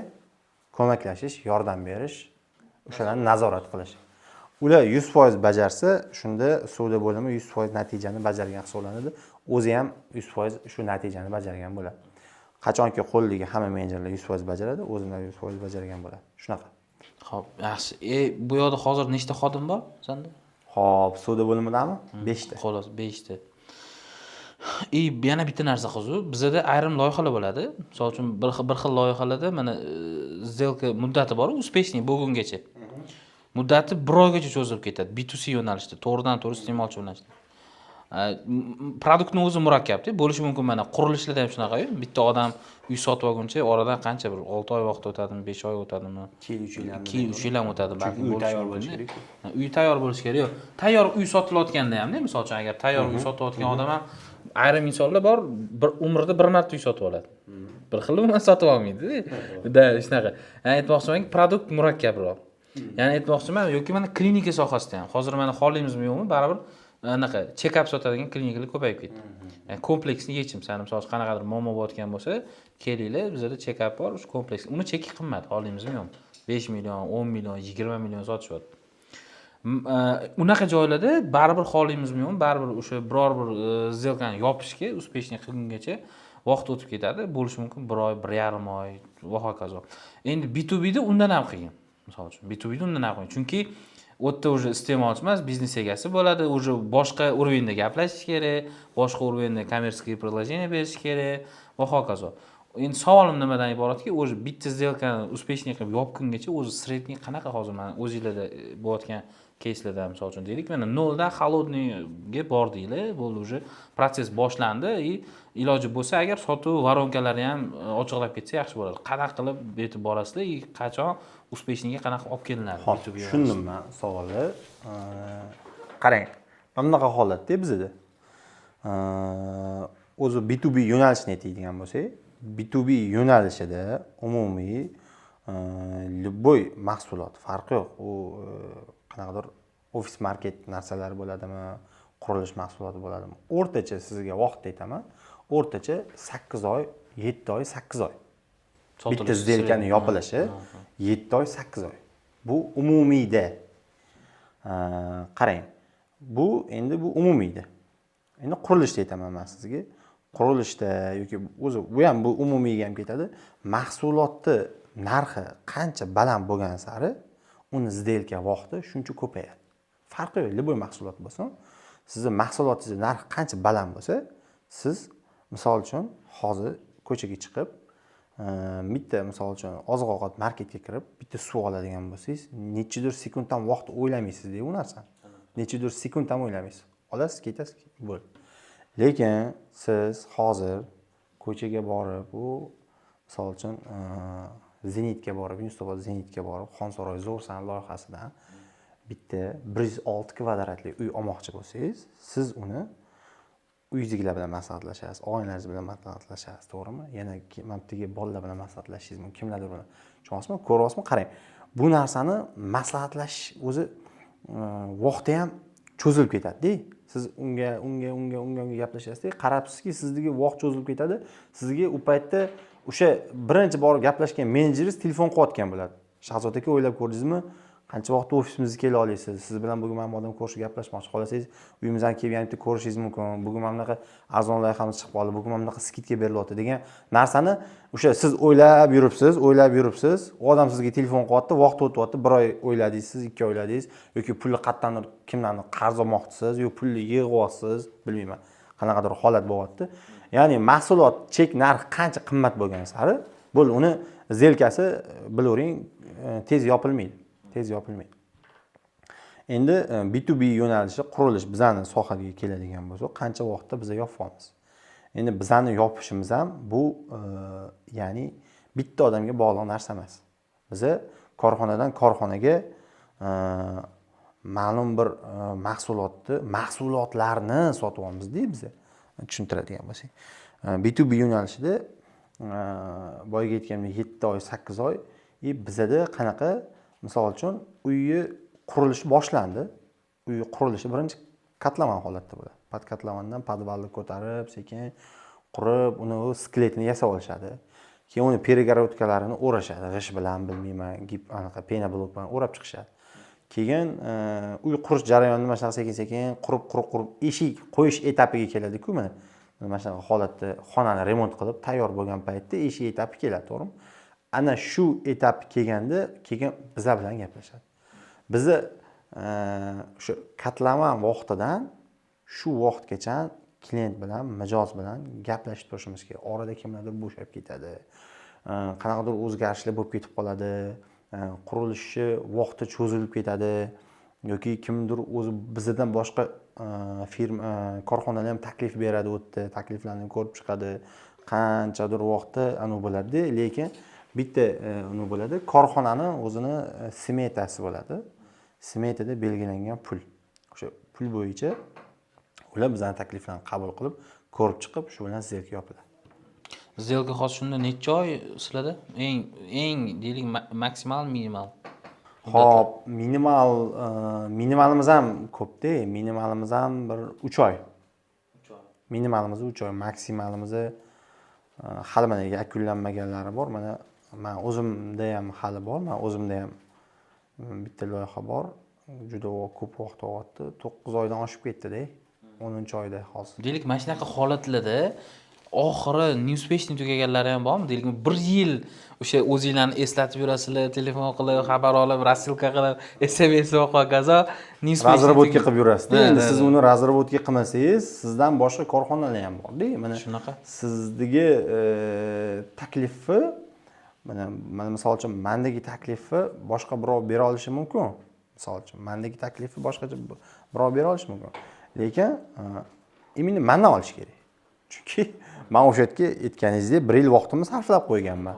ko'maklashish, yordam berish, o'shalarni nazorat qilish. Ular 100% bajarsa, shunda savdo bo'limi 100% natijani bajargan hisoblanadi. O'zi ham 100% shu natijani bajargan bo'ladi. Qachonki qo'ldagi hamma menejerlar 100% bajaradi, o'zimlar 100% bajargan bo'ladi. Shunaqa. Xo'p, yaxshi. Bu yoqda hozir nechta xodim bor senda? Xo'p, savdo bo'limidami? 5 ta. Xolos, 5 ta. Yana bitta narsa qizu, bizda ayrim loyihalar bo'ladi. Misol uchun bir xil loyihalarda mana сделка muddati bor, успешный bo'lgungacha. Muddati 1 oygacha cho'zilib ketadi. B2C yo'nalishda, to'g'ridan-to'g'ri iste'molchi yo'nalishda. Produktning o'zi murakkabda, bo'lishi mumkin mana qurilishlarda ham shunaqa-yu. Bitta odam uy sotib olguncha oradan qancha bir 6 oy vaqt o'tadimi, 5 oy o'tadimi? 2-3 yil ham o'tadi, balki uy tayyor bo'lishi kerak. Uy tayyor bo'lishi kerak. Yo'q, tayyor uy sotilayotganda ham-da, misol uchun agar tayyor uy sotayotgan odam ham ayrim insonlar bor, bir umrida bir marta uy sotib oladi. Bir xil umuman sotib olmaydi-da. Shunaqa. Ya'ni aytmoqchimanki, produkt murakkabroq. Ya'ni aytmoqchiman, yoki mana klinika sohasida ham. Hozir mana xohlaymizmi yo'qmi, baribir anaqa check-up sotadigan klinikalar ko'payib ketdi. Ya'ni kompleksni yechim, sani misol uchun qanaqadir muammo bo'layotgan bo'lsa, kelinglar, bizda check-up bor, shu kompleks. Uni cheki qimmat, xohlaymizmi yo'qmi? 5 million, 10 million, 20 million sotishyapti. Unaqa joylarda baribir xohlaymizmi yo'qmi, baribir o'sha biror bir сделкani yopishga, успешный qilgungacha vaqt o'tib ketadi. Bo'lishi mumkin 1 oy, 1,5 oy va hokazo. Endi B2B da undan ham qiyin. Misol uchun B2B da undan ham qiyin. Chunki u yerda уже iste'molchi emas, biznes egasi bo'ladi, уже boshqa уровеньda gaplashish kerak, boshqa уровеньda kommersiy предложение berish kerak va hokazo. Endi savolim nimadan iboratki, o'zi bitta сделкani успешный qilib yopgungacha o'zi средний qanaqa hozir mana o'zingizlarda bo'layotgan keyslarda misol uchun deylik, mana 0 dan холодныйga bordinglar, bo'ldi уже proses boshlandi, iloji bo'lsa agar sotuv voronkalari ham ochiqlab ketsa yaxshi bo'ladi. Qanaqa qilib betib borasizlar, qachon успешныйga qanaqa olib kelinadi? Tushundim men savolni. Qarang, bunaqa holatda bizda o'zi B2B yo'nalishini aytadigan bo'lsak, B2B yo'nalishida umumiy любой mahsulot farqi yo'q. U qanaqadir ofis market narsalar bo'ladimi, qurilish mahsuloti bo'ladimi? O'rtacha sizga vaqt aytaman. O'rtacha 8 oy, 7 oy, 8 oy. Bitta сделкani yopilishi 7 oy, 8 oy. Bu umumiyda. Qarang. Bu endi bu umumiyda. Endi qurilishda aytaman men sizga. qurilishda yoki o'zi bu ham bu umumiyga ham ketadi. Mahsulotni narxi qancha baland bo'lgan sari uni сделка vaqti shuncha ko'payadi. Farqi yo'q, любой mahsulot bo'lsin. Sizning mahsulotingiz narxi qancha baland bo'lsa, siz misol uchun hozir ko'chaga chiqib, bitta misol uchun oziq-ovqat marketga kirib, bitta suv oladigan bo'lsangiz, nechidir sekunddan vaqt o'ylamaysiz-da u narsani. Nechidir sekunddan o'ylamaysiz. Olasiz, ketasiz, bo'ldi. Lekin siz hozir ko'chaga borib, u misol uchun Zenitga borib, Yunusobod Zenitga borib, Xonsaroy Zo'rsan loyihasidan bitta 106 kvadratli uy olmoqchi bo'lsangiz, siz uni uyingizlar bilan maslahatlashasiz, oilangiz bilan maslahatlashasiz, to'g'rimi? Yana mamtigi bolalar bilan maslahatlashishingiz mumkin, kimlardir bilan. Tushunyapsizmi? Ko'ryapsizmi? Qarang. Bu narsani maslahatlashish o'zi vaqti ham cho'zilib ketadi-da. Siz unga gaplashyapsiz, qarabsizki, sizdagi vaqt cho'zilib ketadi. Sizga u paytda o'sha birinchi borib gaplashgan menejeringiz telefon qilayotgan bo'ladi. Shahzod aka, o'ylab ko'rdingizmi? Qancha vaqtda ofisimizga kela olasiz? Siz bilan bugun men odam ko'rishib gaplashmoqchi qolasangiz, uyimizdan kelib yana bitta ko'rishingiz mumkin. Bugun mana bunaqa arzon loyihamiz chiqib qoldi, bugun mana bunaqa skidka berilyapti degan narsani o'sha siz o'ylab yuribsiz, u odam sizga telefon qilyapti, vaqt o'tyapti, bir oy o'yladingiz, 2 oy o'yladingiz yoki pulni qayerdandir kimlarni qarz olmoqchisiz yoki pulni yig'yapsiz, bilmayman. Qanaqadir holat bo'lyapti. Ya'ni mahsulot chek narxi qancha qimmat bo'lgan sari, bo'ldi uni zelkasi bilavering tez yopilmaydi. Endi B2B yo'nalishi qurilish bizani sohaga keladigan bo'lsa, qancha vaqtda biz yopamiz. Endi bizani yopishimiz ham bu ya'ni bitta odamga bog'liq narsa emas. Biz korxonadan korxonaga ma'lum bir mahsulotlarni sotib olamiz-da biz. Tushuntiradigan bo'lsak. B2B yo'nalishida boyaga aytganimdek 7 oy, 8 oy bizada qanaqa misol uchun uyni qurilishi boshlandi. Uy qurilishi birinchi qatlaman holatda bo'ladi. Podqatlamandan podvalni ko'tarib, sekin qurib, uni skeletini yasab olishadi. Keyin uni перегородкalarini o'rashadi, g'ish bilan, bilmayman, anaqa pena blok bilan o'rab chiqishadi. Keyin uy qurish jarayoni mana shunaqa sekin-sekin qurib eshik qo'yish etapiga keladi-ku mana. Mana shunaqa holatda xonani remont qilib tayyor bo'lgan paytda eshik etapi keladi, to'g'rimi? Ana shu etap kelganda keyin bizlar bilan gaplashadi. Bizni o'sha qatlaman vaqtidan shu vaqtgacha klient bilan, mijoz bilan gaplashib turishimiz kerak. Orada kimlardir bo'shab ketadi. Qanaqadir o'zgarishlar bo'lib ketib qoladi. Qurilishi vaqti cho'zilib ketadi yoki kimdir o'zi bizdan boshqa firma korxonalar ham taklif beradi, o'tdi, takliflarni ko'rib chiqadi. Qanchadir vaqtda anu bo'ladi, lekin bitta uni bo'ladi, korxonani o'zini smetasi bo'ladi. Smetada belgilangan pul. O'sha pul bo'yicha ular bizning takliflarni qabul qilib, ko'rib chiqib, shu bilan zelka yopiladi. Zelka hozir shunda necha oy sizlarda? Eng deylik maksimal, minimal. Xo'p, minimalimiz ham ko'p-da. Minimalimiz ham bir 3 oy. 3 oy. Minimalimiz 3 oy, maksimalimiz hali mana yakunlanmaganlari bor. Mana men o'zimda ham hali bor. Men o'zimda ham bitta loyiha bor. Juda ko'p vaqt o'tdi. 9 oydan oshib ketdi-da. 10-oyda hozir. Deylik, mana shunaqa holatlarda oxiri newspechni tugaganlari ham bormi? Deylik, 1 yil o'sha o'zinglarni eslatib yurasizlar, telefon qilib, xabar olib, rasilka qilib, SMS hokazo newspechni razrabotka qilib yurasiz. Endi siz uni razrabotka qilmasangiz, sizdan boshqa korxonalar ham bor-da. Mana shunaqa. Sizdagi taklifi mana misol uchun mendagi taklifni boshqa birov bera olishi mumkin. Misol uchun mendagi taklifni boshqacha birov bera olishi mumkin. Lekin imini mendan olish kerak. Chunki men o'sha yerga aytganingizdek 1 yil vaqtimni sarflab qo'yganman.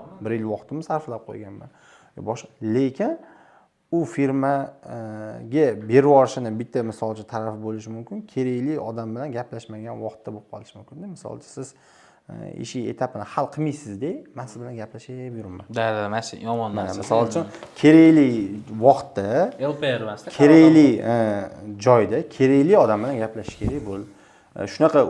Lekin u firmaga berib yuborishini bitta misol uchun taraf bo'lishi mumkin. Kerakli odam bilan gaplashmagan vaqtda bo'lib qolishi mumkin-da. Misol uchun siz ishing etapini hal qilmaysiz-da, men siz bilan gaplashib yuraman. Da, mana shu yomon narsa. Misol uchun kerakli vaqtda, LPR emasda, kerakli joyda, kerakli odam bilan gaplashish kerak bo'ldi. Shunaqa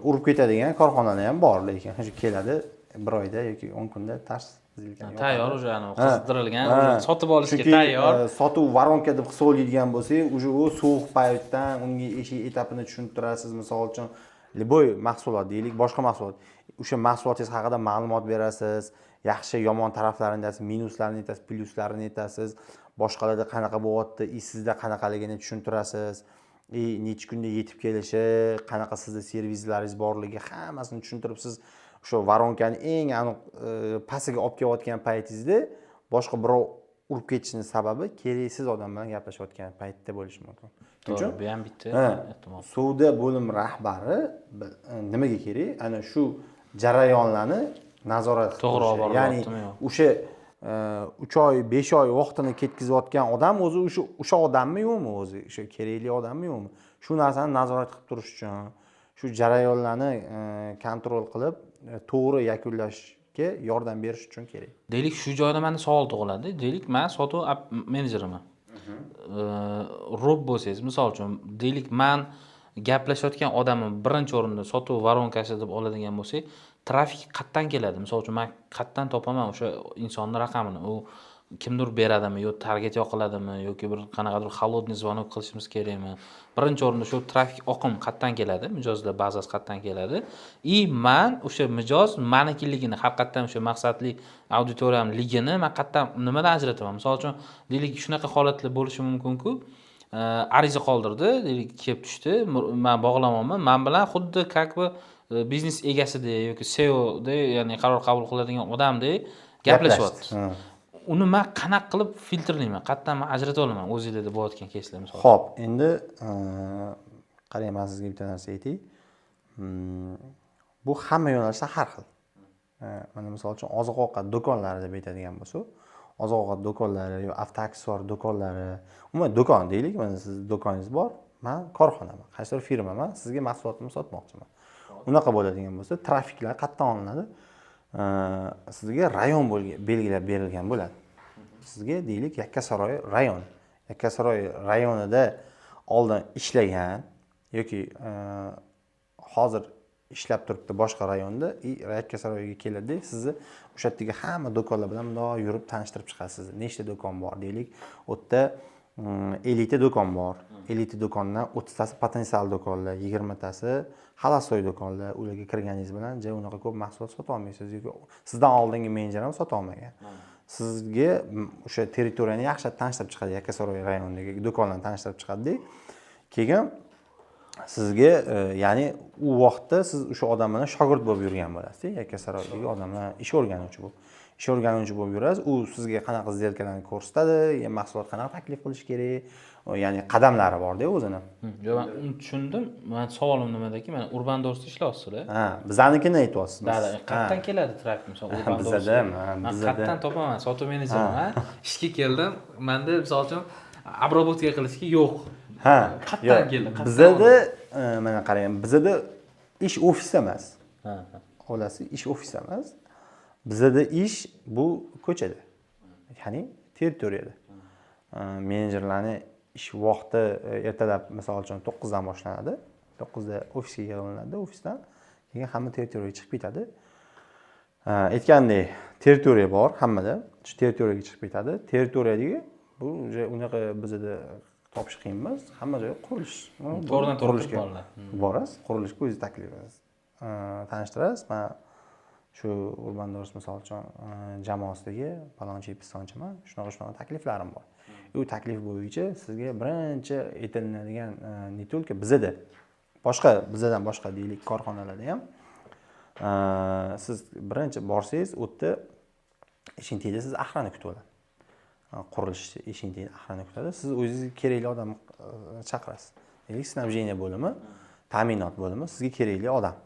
urib ketadigan korxonalar ham bor, lekin shu keladi 1 oyda yoki 10 kunda tars zilkani yo'q. Tayyor uje qizdirilgan, sotib olishga tayyor. Sotuv varonka deb hisoblaydigan bo'lsak, uje u sovuq paytdan unga eshik etapini tushuntirasiz, misol uchun любой mahsulot deylik, boshqa mahsulot. O'sha mahsulotingiz haqida ma'lumot berasiz, yaxshi yomon taraflarini aytasiz, minuslarini aytasiz, plyuslarini aytasiz, boshqalarda qanaqa bo'lyapti, sizda qanaqaligini tushuntirasiz. Necha kunda yetib kelishi, qanaqa sizda servislaringiz borligi hammasini tushuntirib siz o'sha voronkani eng aniq pastiga olib kelayotgan paytingizda boshqa birov urib ketishining sababi keraksiz odam bilan gaplashayotgan paytda bo'lishi mumkin. To'g'ri, bu ham bitta ehtimol. Savdo bo'lim rahbari nimaga kerak? Ana shu jarayonlarni nazorat qilish. Ya'ni o'sha 3 oy, 5 oy vaqtini ketkazayotgan odam o'zi o'sha odammi yo'qmi o'zi? O'sha kerakli odammi yo'qmi? Shu narsani nazorat qilib turish uchun, shu jarayonlarni kontrol qilib, to'g'ri yakunlashga yordam berish uchun kerak. Deylik, shu joyda menda savol tug'iladi. Deylik, men sotuv menejeriman. Rob bo'lsangiz, misol uchun, deylik, men gaplashayotgan odamim birinchi o'rinda sotuv voronkasi deb oladigan bo'lsak, trafik qayerdan keladi? Misol uchun, men qayerdan topaman o'sha insonning raqamini? U kimdir beradimi, yo target yoqiladimi, yoki bir qanaqadir холодный звонок qilishimiz kerakmi? Birinchi o'rinda shu trafik oqim qayerdan keladi? Mijozlar bazasi qayerdan keladi? Men o'sha mijoz manikiligini, haqiqatan o'sha maqsadli auditoriyamligini men qayerdan nimadan ajrataman? Misol uchun, deylik, shunaqa holatlar bo'lishi mumkin-ku, ariza qoldirdi, deylik, kelib tushdi, men bog'lamoqman, men bilan xuddi как бы biznes egasidek yoki CEO da, ya'ni qaror qabul qiladigan odamdek gaplashyapti. Uni men qanaqa qilib filtrlayman? Qayerdan men ajrata olaman o'zingizda bo'layotgan keyslar misol? Xo'p, endi qarang, men sizga bitta narsa aytay. Bu hamma yo'nalishda har xil. Mana misol uchun oziq-ovqat do'konlari deb aytadigan bo'lsa, oziq-ovqat do'konlari yo avtoaksessuar do'konlari, umuman do'kon deylik, mana siz do'koningiz bor, men korxonaman, qaysidir firmaman, sizga mahsulotimni sotmoqchiman. Unaqa bo'ladigan bo'lsa, trafiklar qayerdan olinadi? Sizga rayon belgilab berilgan bo'ladi. Sizga deylik, Yakkasaroy rayon. Yakkasaroy rayonida oldin ishlagan yoki hozir ishlab turibdi boshqa rayonda, Yakkasaroyga keladi, sizni o'sha yerdagi hamma do'konlar bilan bundoq yurib tanishtirib chiqasiz. Nechta do'kon bor deylik, u yerda 50 ta do'kon bor. 50 ta do'kondan 30 tasi potensial do'konlar, 20 tasi xalastoy do'konlar. Ularga kirganingiz bilan unaqa ko'p mahsulot sota olmaysiz yoki sizdan oldingi menejer ham sota olmagan. Sizga o'sha territoriyani yaxshi tanishtirib chiqadi, Yakkasaroy rayonidagi do'konlarni tanishtirib chiqadi. Keyin sizga, ya'ni u vaqtda siz o'sha odam bilan shogird bo'lib yurgan bo'lasiz, Yakkasaroydagi odam bilan ish o'rganuvchi bo'lib. Ish o'rganuvchi bo'lib yurasiz, u sizga qanaqa zelkalarni ko'rsatadi, mahsulot qanaqa taklif qilish kerak, ya'ni qadamlari bor-da o'zini. Yo'q, men uni tushundim. Men savolim nimadaki? Mana Urban Dorsda ishlayapsizlar. Bizanikini aytyapsiz. Qayerdan keladi trafik? Misol Urban Dorsda. Bizada. Qayerdan topaman? Sotuv menejeriman. Ishga keldim. Menda misol uchun обработка qilishga yo'q. Qayerdan keldi? Bizada mana qarang, bizada ish ofis emas. Xolasi ish ofis emas. Bizada ish bu ko'chada. Ya'ni territoriyada. Menejerlarni ish vaqti ertalab misol uchun 9 dan boshlanadi. 9 da ofisga kelinadi, ofisdan keyin hamma territoriyaga chiqib ketadi. Aytgandek, territoriya bor hammada. Shu territoriyaga chiqib ketadi. Territoriyadagi bu unaqa bizada topish qiyin emas. Hamma joy qurilish. To'g'ridan qurilishga borasiz, qurilishga o'zingiz taklif qilasiz. Tanishtirasiz. Men shu Urban Dors misol uchun jamoasidagi palonchi pistonchiman, shunaqa takliflarim bor. U taklif bo'yicha sizga birinchi aytilinadigan ne только bizada, bizadan boshqa deylik korxonalarda ham siz birinchi borsangiz, u yerda ishingizda siz axrani kutib oladi. Qurilish ishingizda axrani kutadi. Siz o'zingizga kerakli odam chaqirasiz. Deylik, snabjeniya bo'limi, ta'minot bo'limi sizga kerakli odam.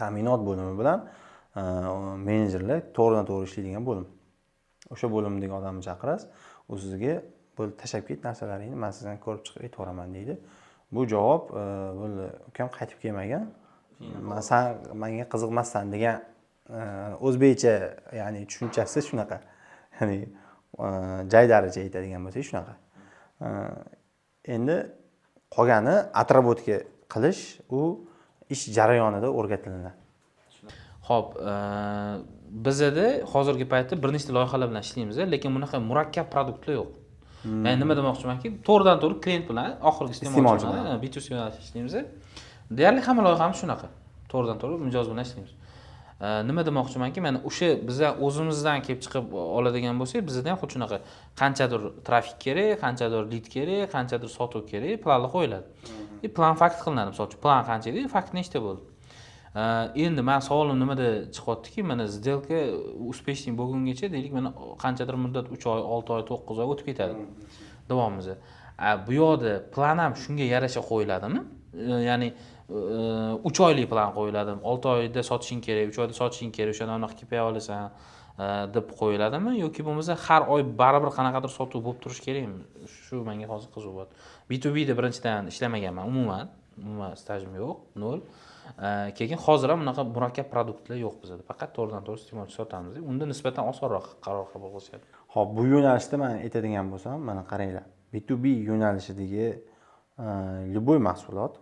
Ta'minot bo'limi bilan menejerlar to'g'ridan-to'g'ri ishlaydigan bo'lim. O'sha bo'limdagi odamni chaqirasiz, u sizga bo'lib tashab ket narsalaringni men sizdan ko'rib chiqib aytaveraman deydi. Bu javob bo'ldi, ukam qaytib kelmagan. Menga qiziqmasdan degan o'zbekcha, ya'ni tushunchasi shunaqa. Ya'ni jaydaricha aytadigan bo'lsak shunaqa. Endi qolgani atrobotka qilish u ish jarayonida o'rgatiladi. Xo'p, bizda hozirgi paytda bir nechta loyihalar bilan ishlaymiz, lekin bunaqa murakkab produktlar yo'q. Ya'ni nima demoqchimanki, to'g'ridan-to'g'ri klient bilan, oxirgi iste'molchi bilan B2C yo'nalishda ishlaymiz. Deyarli hamma loyihamiz shunaqa. To'g'ridan-to'g'ri mijoz bilan ishlaymiz. Nima demoqchimanki, mana o'sha biza o'zimizdan kelib chiqib oladigan bo'lsak, bizda ham xuddi shunaqa qanchadir trafik kerak, qanchadir lead kerak, qanchadir sotuv kerak, planlar qo'yiladi. Plan fakt qilinadi. Misol uchun, plan qancha edi, fakt nechta bo'ldi. Endi men savolim nimada chiqyaptiki, mana сделка успешный bo'lgungacha deylik, mana qanchadir muddat 3 oy, 6 oy, 9 oy o'tib ketadi. Davomimiz. Bu yoqda plan ham shunga yarasha qo'yiladimi? Ya'ni 3 oylik plan qo'yiladi. 6 oyda sotishing kerak, 3 oyda sotishing kerak, o'shani aniq KPI olasan deb qo'yiladimi yoki bo'lmasa har oy baribir qanaqadir sotuv bo'lib turish kerakmi? Shu menga hozir qiziq bo'lyapti. B2B da birinchidan ishlamaganman umuman stajim yo'q, 0. Keyin hozir ham bunaqa murakkab produktlar yo'q bizda. Faqat to'g'ridan-to'g'ri iste'molchi sotamiz. Unda nisbatan osonroq qaror qabul qilishadi. Xo'p, bu yo'nalishda men aytadigan bo'lsam, mana qaranglar. B2B yo'nalishidagi любой mahsulot,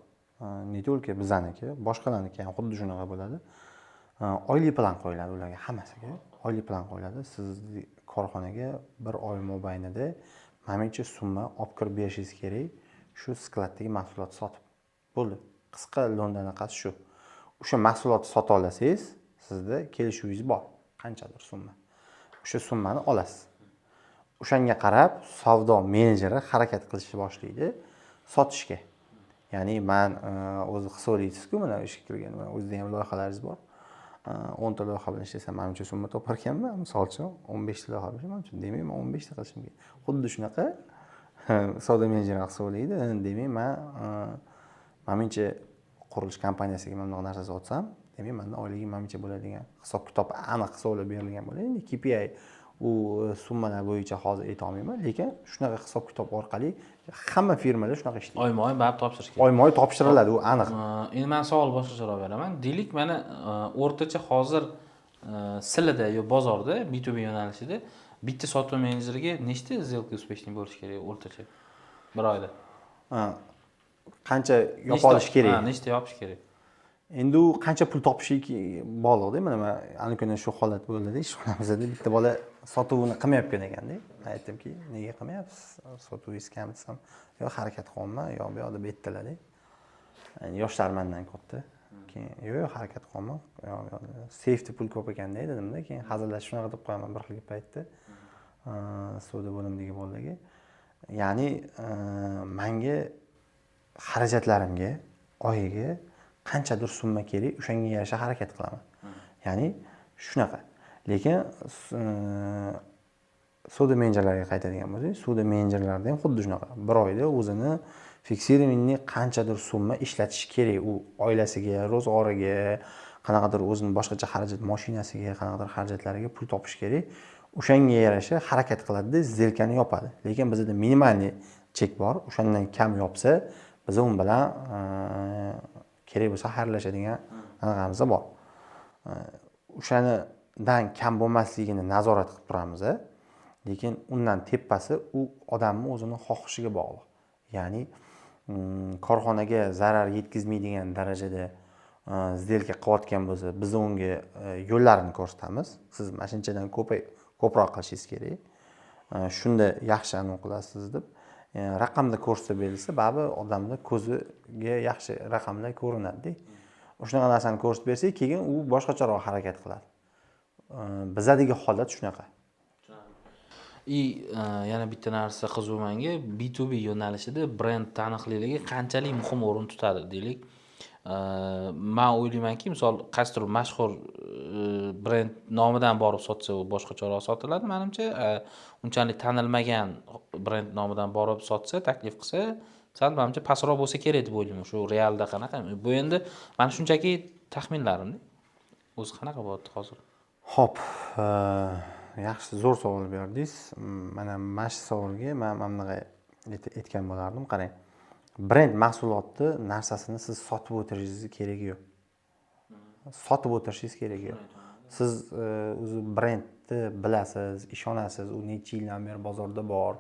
не только bizaniki, boshqalarniki ham xuddi shunaqa bo'ladi. Oylik plan qo'yiladi ularga hammasiga. Oylik plan qo'yiladi. Siz korxonaga bir oy mobaynida menimcha summa olib kirib berishingiz kerak. Shu skladdagi mahsulotni sotib. Bo'ldi. Qisqa lo'ndanaqasi shu. O'sha mahsulotni sota olasangiz, sizda kelishuvingiz bor. Qanchadir summa. O'sha summani olasiz. O'shanga qarab savdo menejeri harakat qilishni boshlaydi sotishga. Ya'ni men o'zi hisoblaysiz-ku, mana ishga kirgan, mana o'zida ham loyihalaringiz bor. 10 ta loyiha bilan ishlasam, menimcha summa topar ekanman. Misol uchun 15 ta loyiha bilan, menimcha demak men 15 ta qilishim kerak. Xuddi shunaqa savdo menejeri hisoblaydi. Demak menimcha qurilish kompaniyasiga men bunaqa narsa sotsam, demak menda oyligi menimcha bo'ladigan hisob-kitob aniq hisoblab berilgan bo'ladi. Endi KPI u summalar bo'yicha hozir ayta olmayman, lekin shunaqa hisob-kitob orqali hamma firmalar shunaqa ishlaydi. Oyma-oy baribir topshirish kerak. Oyma-oy topshiriladi, u aniq. Endi men savol boshqacharoq beraman. Deylik, mana o'rtacha hozir sizlarda yo bozorda B2B yo'nalishida bitta sotuv menejeriga nechta сделка успешный bo'lish kerak o'rtacha bir oyda? Qancha yopish kerak? Nechta yopish kerak? Endi u qancha pul topishiga bog'liqda. Mana men aniqona shu holat bo'ldi. Ishxonamizda bitta bola sotuvini qilmayotgan ekanda. Men aytdimki, nega qilmayapsiz? Sotuvingiz kam desam, yo harakat qilyapman, yo bu yoqda betdilar. Yani yoshlar mendan katta. Keyin yo'q, harakat qilyapman. Yo safety pul ko'p ekanda dedimda, keyin hazillashib shunaqa deb qo'yaman bir xil paytda. Savdo bo'limidagi bolalarga. Ya'ni menga xarajatlarimga oyiga qanchadir summa kerak, o'shanga yarasha harakat qilaman. Ya'ni shunaqa. Lekin savdo menejerlariga qaytadigan bo'lsak, savdo menejerlarida ham xuddi shunaqa. Bir oyda o'zini fiksirованный qanchadir summa ishlatish kerak. U oilasiga, ro'zg'origa, qanaqadir o'zining boshqacha xarajat, mashinasiga, qanaqadir xarajatlariga pul topish kerak. O'shanga yarasha harakat qiladi-da, сделкani yopadi. Lekin bizda minimalniy chek bor. O'shandan kam yopsa, biz u bilan kerak bo'lsa xayrlashadigan anaqamiz bor. O'shandan kam bo'lmasligini nazorat qilib turamiz. Lekin undan tepasi u odamning o'zining xohishiga bog'liq. Ya'ni korxonaga zarar yetkazmaydigan darajada сделка qilayotgan bo'lsa, biz unga yo'llarini ko'rsatamiz. Siz mashinchadan ko'proq qilishingiz kerak. Shunda yaxshi aniq qilasiz deb raqamda ko'rsatsa berilsa, baribir odamning ko'ziga yaxshi raqamlar ko'rinadi. O'shunaqa narsani ko'rsatib bersak, keyin u boshqacharoq harakat qiladi. Bizadagi holat shunaqa. Yana bitta narsa qiziq menga, B2B yo'nalishida brend taniqliligi qanchalik muhim o'rin tutadi deylik. Men o'ylaymanki, misol qaysidir mashhur brend nomidan borib sotsa, u boshqacharoq sotiladi menimcha. Unchalik tanilmagan brend nomidan borib sotsa, taklif qilsa, sal menimcha pastroq bo'lsa kerak deb o'ylayman. Shu realda qanaqa? Bu endi men shunchaki taxminlarim-da. O'zi qanaqa bo'lyapti hozir? Xo'p, yaxshi, zo'r savol berdingiz. Mana shu savolga men bunaqa aytgan bo'lardim. Qarang. Brend mahsulotni narsasini siz sotib o'tirishingiz keragi yo'q. Sotib o'tirishingiz keragi yo'q. Siz o'zi brendni bilasiz, ishonasiz, u necha yildan beri bozorda bor.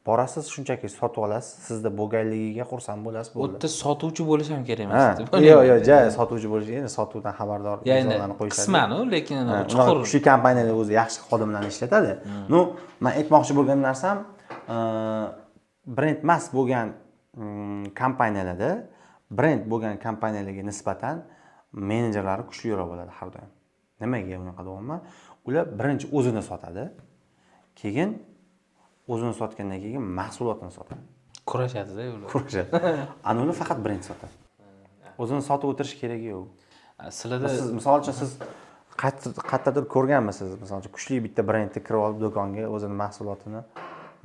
Borasiz, shunchaki sotib olasiz, sizda bo'lganligiga xursand bo'lasiz, bo'ldi. O'tda sotuvchi bo'lish ham kerak emas deb. Yo'q, sotuvchi bo'lish, endi sotuvdan xabardor insonlarni qo'yishadi. Qisman, lekin chuqur kuchli kompaniyalar o'zi yaxshi xodimlarni ishlatadi. Men aytmoqchi bo'lgan narsam, brend emas bo'lgan kompaniyalarda brend bo'lgan kompaniyalarga nisbatan menejerlari kuchliroq bo'ladi har doim. Nimaga bunaqa deyapman? Ular birinchi o'zini sotadi, keyin o'zini sotgandan keyin mahsulotini sotadi. Kurashadi-da ular. Kurashadi. Ana ular faqat brend sotadi. O'zini sotib o'tirish keragi yo'q. Sizlarda Siz misol uchun siz qayerdadir ko'rganmisiz? Misol uchun kuchli bitta brendni kirib olib do'konga o'zini mahsulotini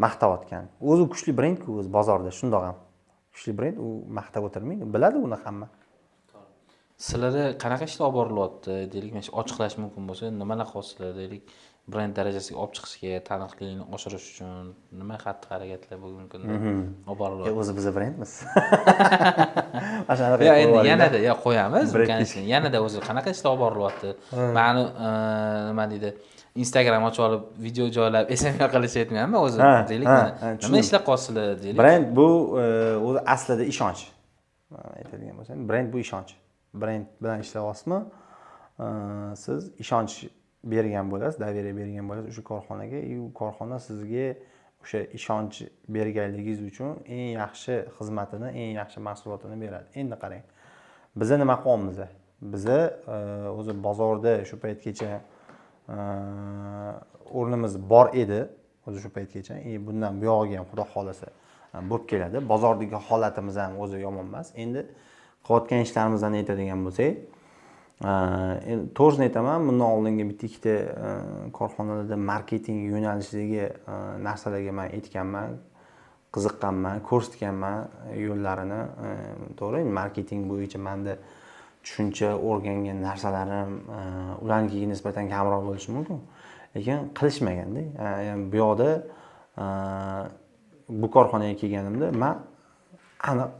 maqtayotgan. O'zi kuchli brend-ku o'zi bozorda shundoq ham. Kuchli brend u maqtab o'tirmaydi. Biladi uni hamma. sizlarda qanaqa ishlar olib borilyapti deylik, mana shu ochiqlash mumkin bo'lsa, nimalar qilyapsizlar deylik, brend darajasiga olib chiqishga, taniqlikni oshirish uchun nima xatti-harakatlar bugungi kunda olib borilyapti? O'zi biz brendmiz. Mana shunaqa endi yanada qo'yamiz, конечно. Yanada o'zi qanaqa ishlar olib borilyapti? Mani nima deydi? Instagram ochib olib, video joylab, SMS qilish aytmayapman o'zi. Deylik, nima ishlar qilyapsizlar deylik. Brend bu o'zi aslida ishonch. Aytadigan bo'lsam, brend bu ishonch. Brend bilan ishlayapsizmi? Siz ishonch bergan bo'lasiz, davriya bergan bo'lasiz o'sha korxonaga, u korxona sizga o'sha ishonch berganligingiz uchun eng yaxshi xizmatini, eng yaxshi mahsulotini beradi. Endi qarang. Biz nima qilyapmiz? Biz o'zi bozorda shu paytgacha o'rnimiz bor edi, o'zi shu paytgacha. Bundan bu yog'iga ham xudo xolasa bo'lib keladi. Bozordagi holatimiz ham o'zi yomon emas. Endi qilayotgan ishlarimizdan aytadigan bo'lsak, to'g'risini aytaman, bundan oldingi bitta ikkita korxonalarda marketing yo'nalishidagi narsalarga men aytganman, qiziqqanman, ko'rsatganman yo'llarini. To'g'ri, marketing bo'yicha menda tushuncha o'rgangan narsalarim ularnikiga nisbatan kamroq bo'lishi mumkin. Lekin qilishmaganda, bu yoqda bu korxonaga kelganimda men aniq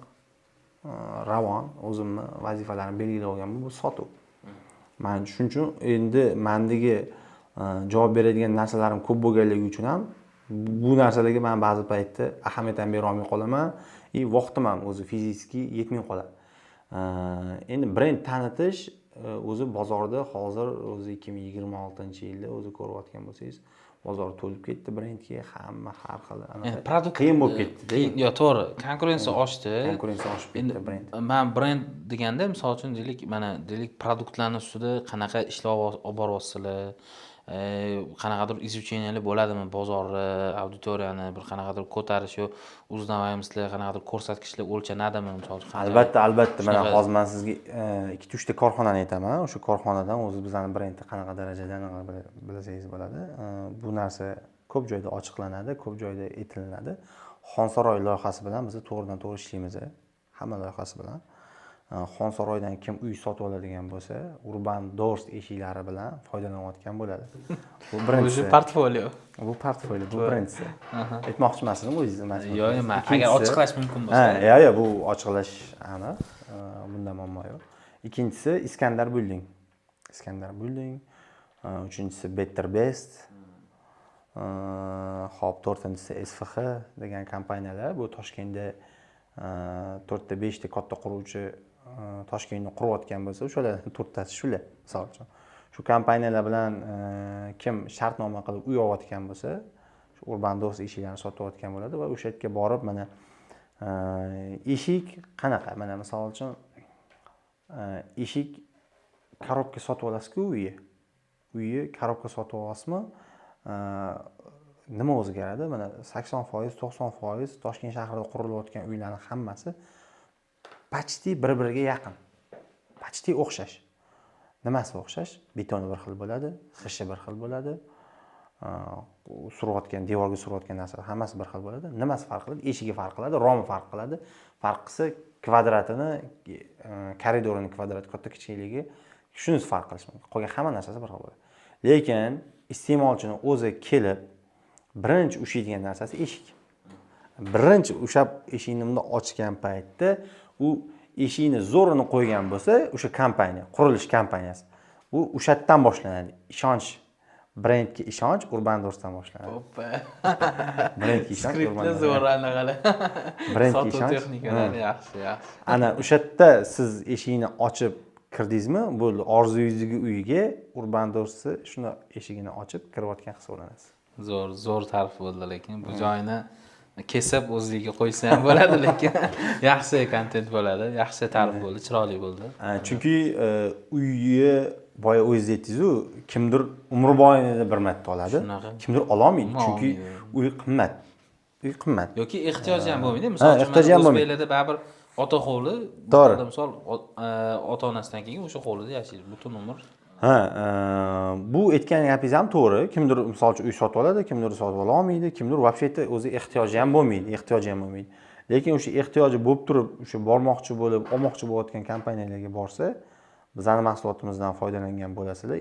ravon o'zimni vazifalarimni belgilab olganman, bu sotuv. Men shuning uchun endi mendagi javob beradigan narsalarim ko'p bo'lganligi uchun ham bu narsalarga men ba'zi paytda ahamiyat ham bera olmay qolaman, vaqtim ham o'zi fiziki yetmay qoladi. Endi brend tanitish o'zi bozorda hozir o'zi 2026-yilda o'zi ko'rayotgan bo'lsangiz, bozor to'lib ketdi brendga, hamma har xil anaqa qiyin bo'lib ketdi. Yo, to'g'ri, konkurensiya oshdi. Konkurensiya oshib ketdi brend. Men brend deganda, misol uchun deylik, mana deylik produktlarning ustida qanaqa ishlar olib boryapsizlar, qanaqadir izучениялар bo'ladimi bozorni, auditoriyani bir qanaqadir ko'tarish yo uznavaymizlar, qanaqadir ko'rsatkichlar o'lchanadimi misol uchun? Albatta, mana hozir men sizga 2-3 ta korxonani aytaman. O'sha korxonadan o'zi bizning brendni qanaqa darajada bilsangiz bo'ladi. Bu narsa ko'p joyda ochiqlanadi, ko'p joyda aytilinadi. Xonsaroy loyihasi bilan biz to'g'ridan-to'g'ri ishlaymiz. Hamma loyihasi bilan. Xonsaroydan kim uy sotib oladigan bo'lsa, Urban Doors eshiklari bilan foydalanayotgan bo'ladi. Bu brend. Bu portfolio. Bu portfolio, bu brend. Aytmoqchi emasdim o'zingiz. Yo'q, agar ochiqlash mumkin bo'lsa. Yo'q, bu ochiqlash aniq. Bunda muammo yo'q. Ikkinchisi Iskandar Building. Uchinchisi Better Best. Hop, to'rtinchisi SFH degan kompaniyalar. Bu Toshkentda 4 ta 5 ta katta quruvchi Toshkentni qurayotgan bo'lsa, o'shalardan 4 tasi shular, misol uchun. Shu kompaniyalar bilan kim shartnoma qilib uy olayotgan bo'lsa, shu Urban Doors eshiklarini sotayotgan bo'ladi va o'sha yerga borib mana eshik qanaqa? Mana misol uchun eshik korobka sotib olasiz-ku uyni korobka sotib olasizmi? Nima o'zgaradi? Mana 80%, 90% Toshkent shahrida qurilayotgan uylarning hammasi почти bir-biriga yaqin. Почти o'xshash. Nimasi o'xshash? Betoni bir xil bo'ladi, g'ishi bir xil bo'ladi. Surayotgan, devorga surayotgan narsalar hammasi bir xil bo'ladi. Nimasi farq qiladi? Eshigi farq qiladi, romi farq qiladi. Farq qilsa kvadratini, koridorining kvadrati katta kichikligi shunisi farq qilishi mumkin. Qolgan hamma narsasi bir xil bo'ladi. Lekin iste'molchining o'zi kelib birinchi ushlaydigan narsasi eshik. Birinchi ushab eshikni bunday ochgan paytda u eshikni zo'rini qo'ygan bo'lsa, o'sha kompaniya, qurilish kompaniyasi, u o'shadan boshlanadi. Ishonch, brendga ishonch Urban Doorsdan boshlanadi. Hoppa. Brendga ishonch Urban Doors. Zo'rani qala. Brendga ishonch. Texnikalari yaxshi. Ana o'shatda siz eshikni ochib kirdingizmi, bo'ldi, orzuyingizdagi uyga Urban Doors shuni eshigini ochib kirayotgan hisoblanasiz. Zo'r ta'rif bo'ldi, lekin bu joyni kesib o'zligiga qo'ysa ham bo'ladi, lekin yaxshi kontent bo'ladi, yaxshi ta'rif bo'ldi, chiroyli bo'ldi. Chunki uyni boya o'zingiz aytdingiz-ku, kimdir umrboyinida bir marta oladi, Shunaqa. kimdir ololmaydi. Chunki uy qimmat. Uy qimmat. Yoki ehtiyoji ham bo'lmaydi. Misol uchun ehtiyoji ham bo'lmaydi. o'zbeklarda baribir ota hovli, To'g'ri. misol ota-onasidan keyin o'sha hovlida yashaydi butun umr. Bu aytgan gapingiz ham to'g'ri. Kimdir misol uchun uy sotib oladi, kimdir sotib ola olmaydi, kimdir вообще o'zi ehtiyoji ham bo'lmaydi, Lekin o'sha ehtiyoji bo'lib turib, o'sha bormoqchi bo'lib, olmoqchi bo'layotgan kompaniyalarga borsa, bizning mahsulotimizdan foydalangan bo'lasizlar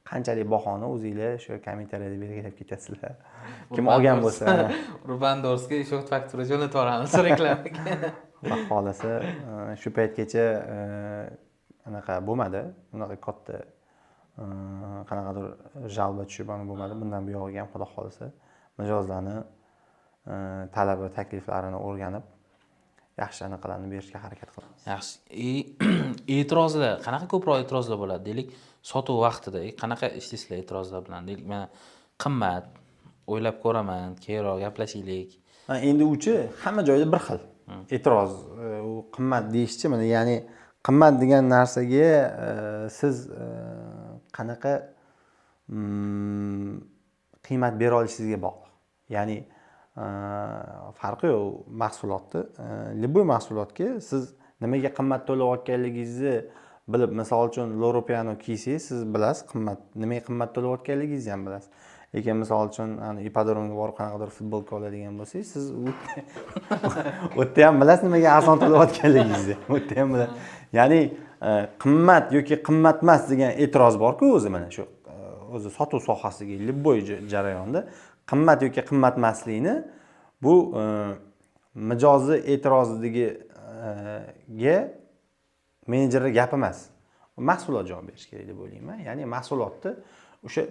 qanchalik bahoni o'zingizlar shu kommentariyada belgilab ketasizlar. Kim olgan bo'lsa, Urbandorsga ishonch faktura jo'natib yuboramiz reklamaga. Xudo xolasa, shu paytgacha anaqa bo'lmadi, unaqa katta qanaqadir jalba tushib bo'lmadi. Bundan buyog'iga ham xudo xolasa mijozlarni talab va takliflarini o'rganib, yaxshi anaqalarni berishga harakat qilamiz. Yaxshi. E'tirozlar, qanaqa ko'proq e'tirozlar bo'ladi? Deylik, sotuv vaqtida qanaqa ishlaysizlar e'tirozlar bilan? Deylik, mana qimmat, o'ylab ko'raman, keyinroq gaplashaylik. Endi uchi hamma joyda bir xil. E'tiroz, u qimmat deyishchi, mana ya'ni qimmat degan narsaga siz qanaqa qiymat bera olishingizga bog'liq. Ya'ni farqi yo'q mahsulotni. Любой mahsulotga siz nimaga qimmat to'layotganligingizni bilib, misol uchun Loropiano kiysangiz, siz bilasiz nimaga qimmat to'layotganligingizni ham bilasiz. Lekin misol uchun ipodromga borib qanaqadir futbolka oladigan bo'lsangiz, siz u yerda ham bilasiz nimaga arzon to'layotganligingizni. U yerda ham bilasiz. Ya'ni qimmat yoki qimmat emas degan e'tiroz bor-ku o'zi mana shu o'zi sotuv sohasiga любой jarayonda qimmat yoki qimmat emasligini bu mijozni e'tirozligi menejerning gapi emas. Mahsulot javob berish kerak deb o'ylayman. Ya'ni mahsulotni o'sha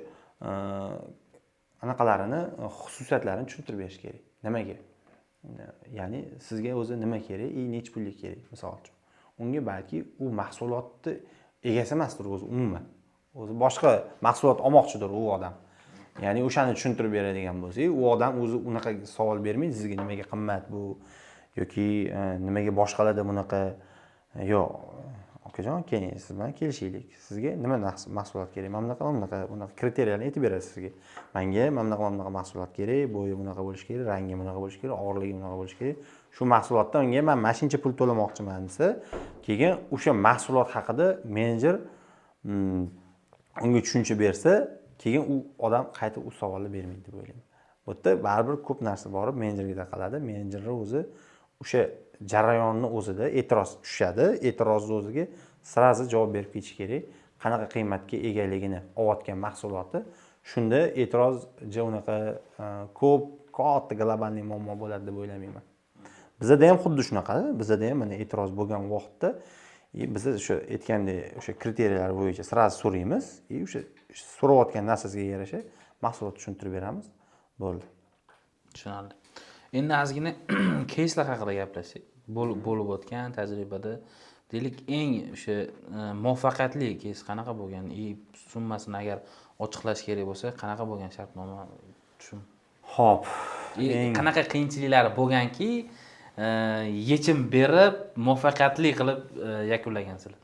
anaqalarini, xususiyatlarini tushuntirib berish kerak. Nimaga? Ya'ni sizga o'zi nima kerak, necha pullik kerak, misol uchun. Unga balki u mahsulotni egasi emasdir o'zi umuman. O'zi boshqa mahsulot olmoqchidir u odam. Ya'ni o'shani tushuntirib beradigan bo'lsak, u odam o'zi unaqa savol bermaydi sizga nimaga qimmat bu yoki nimaga boshqalarda bunaqa. Yo'q, akajon, keling siz bilan kelishaylik. Sizga nima mahsulot kerak? Mana bunaqa kriteriyalarni aytib berasiz sizga. Menga mana bunaqa mahsulot kerak, bo'yi bunaqa bo'lishi kerak, rangi bunaqa bo'lishi kerak, og'irligi bunaqa bo'lishi kerak. Shu mahsulotdan unga men mana shuncha pul to'lamoqchiman desa, keyin o'sha mahsulot haqida menejer unga tushuncha bersa, keyin u odam qayta u savolni bermaydi deb o'ylayman. Bu yerda baribir ko'p narsa borib menejerga taqaladi. Menejerning o'zi o'sha jarayonni o'zida e'tiroz tushadi. E'tirozni o'ziga sirazi javob berib ketish kerak. Qanaqa qiymatga egaligini olayotgan mahsuloti, shunda e'tiroz unaqa ko'p katta globalniy muammo bo'ladi deb o'ylamayman. Bizda ham xuddi shunaqa. Bizda ham mana e'tiroz bo'lgan vaqtda biz o'sha aytgandek o'sha kriteriyalar bo'yicha sirazi so'raymiz. O'sha so'rayotgan narsasiga yarasha mahsulot tushuntirib beramiz. Bo'ldi. Tushunarli. Endi ozgina keyslar haqida gaplashsak. Bo'lib o'tgan tajribada deylik eng o'sha muvaffaqiyatli keys qanaqa bo'lgan? Summasini agar ochiqlash kerak bo'lsa, qanaqa bo'lgan shartnoma tushun? Xo'p. Qanaqa qiyinchiliklari bo'lganki, yechim berib, muvaffaqiyatli qilib yakunlagansizlar?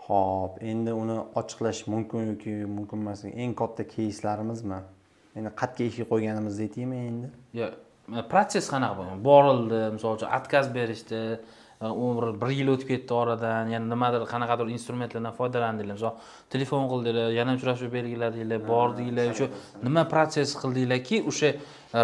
Xo'p, endi uni ochiqlash mumkin yoki mumkin emas. Eng katta keyslarimizmi? Endi qatga ishga qo'yganimizni aytaymi endi? Yo'q, protsess qanaqa bo'lgan? Borildi, misol uchun отказ berishdi, umr 1 yil o'tib ketdi oradan, yana nimadir qanaqadir instrumentlardan foydlandinglar. Misol telefon qildinglar, yana uchrashuv belgiladinglar, bordinglar, o'sha nima protsess qildinglarki, o'sha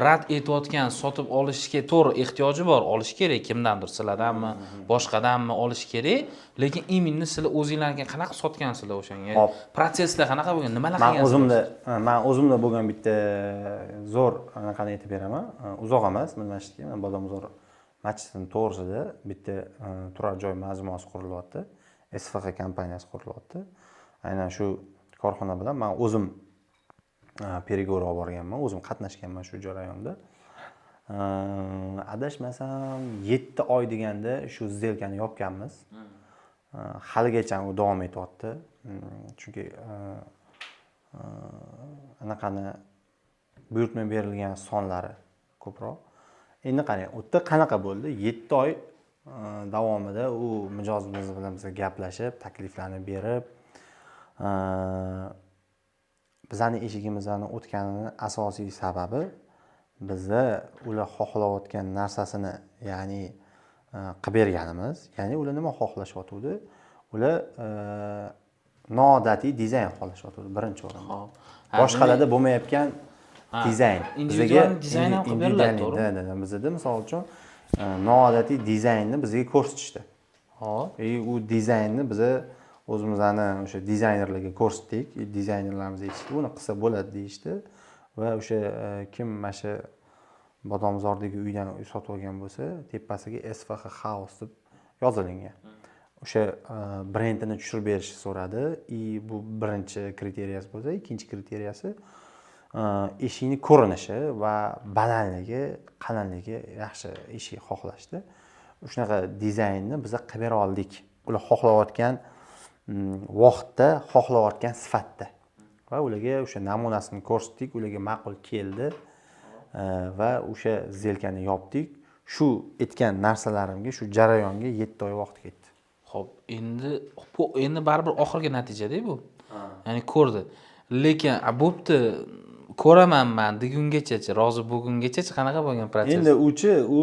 rad etayotgan sotib olishga to'g'ri ehtiyoji bor, olish kerak kimdandir, sizlardanmi, boshqadanmi olish kerak, lekin imminni sizlar o'zingizlarga qanaqa sotgansizlar o'shanga? Protsesslar qanaqa bo'lgan? Nimalar qilgansizlar? Men o'zimda bo'lgan bitta zo'r anaqani aytib beraman. Uzoq emas, mana shu men Bodomzor masjidining to'g'risida bitta turar joy majmuasi qurilyapti. SFX kompaniyasi qurilyapti. Aynan shu korxona bilan men o'zim переговор olib borganman, o'zim qatnashganman shu jarayonda. Adashmasam 7 oy deganda shu сделкani yopganmiz. Haligacha u davom etyapti. Chunki anaqani buyurtma berilgan sonlari ko'proq. Endi qarang, u yerda qanaqa bo'ldi? 7 oy davomida u mijozimiz bilan biz gaplashib, takliflarni berib, bizning eshigimizdan o'tganini asosiy sababi bizni ular xohlayotgan narsasini, ya'ni qilib berganimiz. Ya'ni ular nima xohlashyotgandi? Ular noodatiy dizayn xohlashyotgandi birinchi o'rinda. Boshqalarda bo'lmayotgan dizayn. Individual dizayn ham qilib beriladi, to'g'rimi? Bizda misol uchun noodatiy dizaynni bizga ko'rsatishdi. Hop. U dizaynni biz o'zimizning o'sha dizaynerlarga ko'rsatdik. Dizaynerlarimiz aytishdi, buni qilsa bo'ladi deyishdi va o'sha kim mana shu Bodomzordagi uydan uy sotib olgan bo'lsa, tepasiga SFH House deb yozilgan. O'sha brendini tushirib berishni so'radi. Bu birinchi kriteriyasi bo'lsa, ikkinchi kriteriyasi eshikni ko'rinishi va balandligi, qalinligi yaxshi eshik xohlashdi. Shunaqa dizaynni biz qilib bera oldik. Ular xohlayotgan vaqtda, xohlayotgan sifatda. Va ularga o'sha namunasini ko'rsatdik, ularga ma'qul keldi va o'sha zelkani yopdik. Shu aytgan narsalarimga, shu jarayonga 7 oy vaqt ketdi. Xo'p, endi baribir oxirgi natijada bu. Ya'ni ko'rdi. Lekin bo'pti, ko'ramanman degungacha, rozi bo'lgungacha qanaqa bo'lgan protsess? Endi u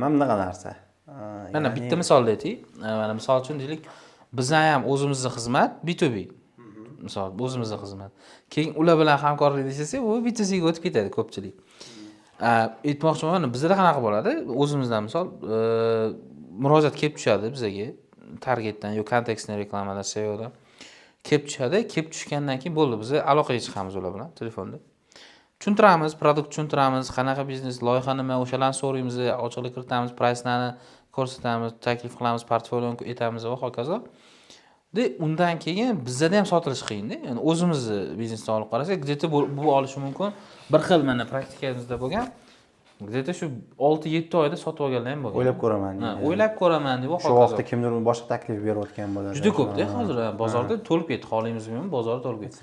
mana bunaqa narsa. Mana bitta misolda ayting. Mana misol uchun deylik, bizning ham o'zimizning xizmat B2B. Misol, o'zimizning xizmat. Keyin ular bilan hamkorlik desak, u B2Cga o'tib ketadi ko'pchilik. Aytmoqchiman, bizda qanaqa bo'ladi? O'zimizdan misol murojaat kelib tushadi bizga, targetdan yo kontekstni reklamalar SEOda kelib tushadi. Kelib tushgandan keyin bo'ldi, biz aloqaga chiqamiz ular bilan telefonda. Tushuntiramiz, produkt tushuntiramiz, qanaqa biznes, loyiha nima, o'shalarni so'raymiz, ochiqlik kiritamiz, pricelarni ko'rsatamiz, taklif qilamiz, portfolioni aytamiz va hokazo. Undan keyin bizda ham sotilish qiyin-da. Ya'ni o'zimizni biznesdan olib qarasak, где-то bu olishi mumkin. Bir xil mana praktikamizda bo'lgan. Где-то shu 6-7 oyda sotib olganlar ham bo'lgan. O'ylab ko'raman. O'ylab ko'raman deb Shu vaqtda kimdir boshqa taklif berayotgan bo'ladi. Juda ko'p-da hozir bozorda to'lib ketdi, xohlaymizmi, bozorda to'lib ketdi.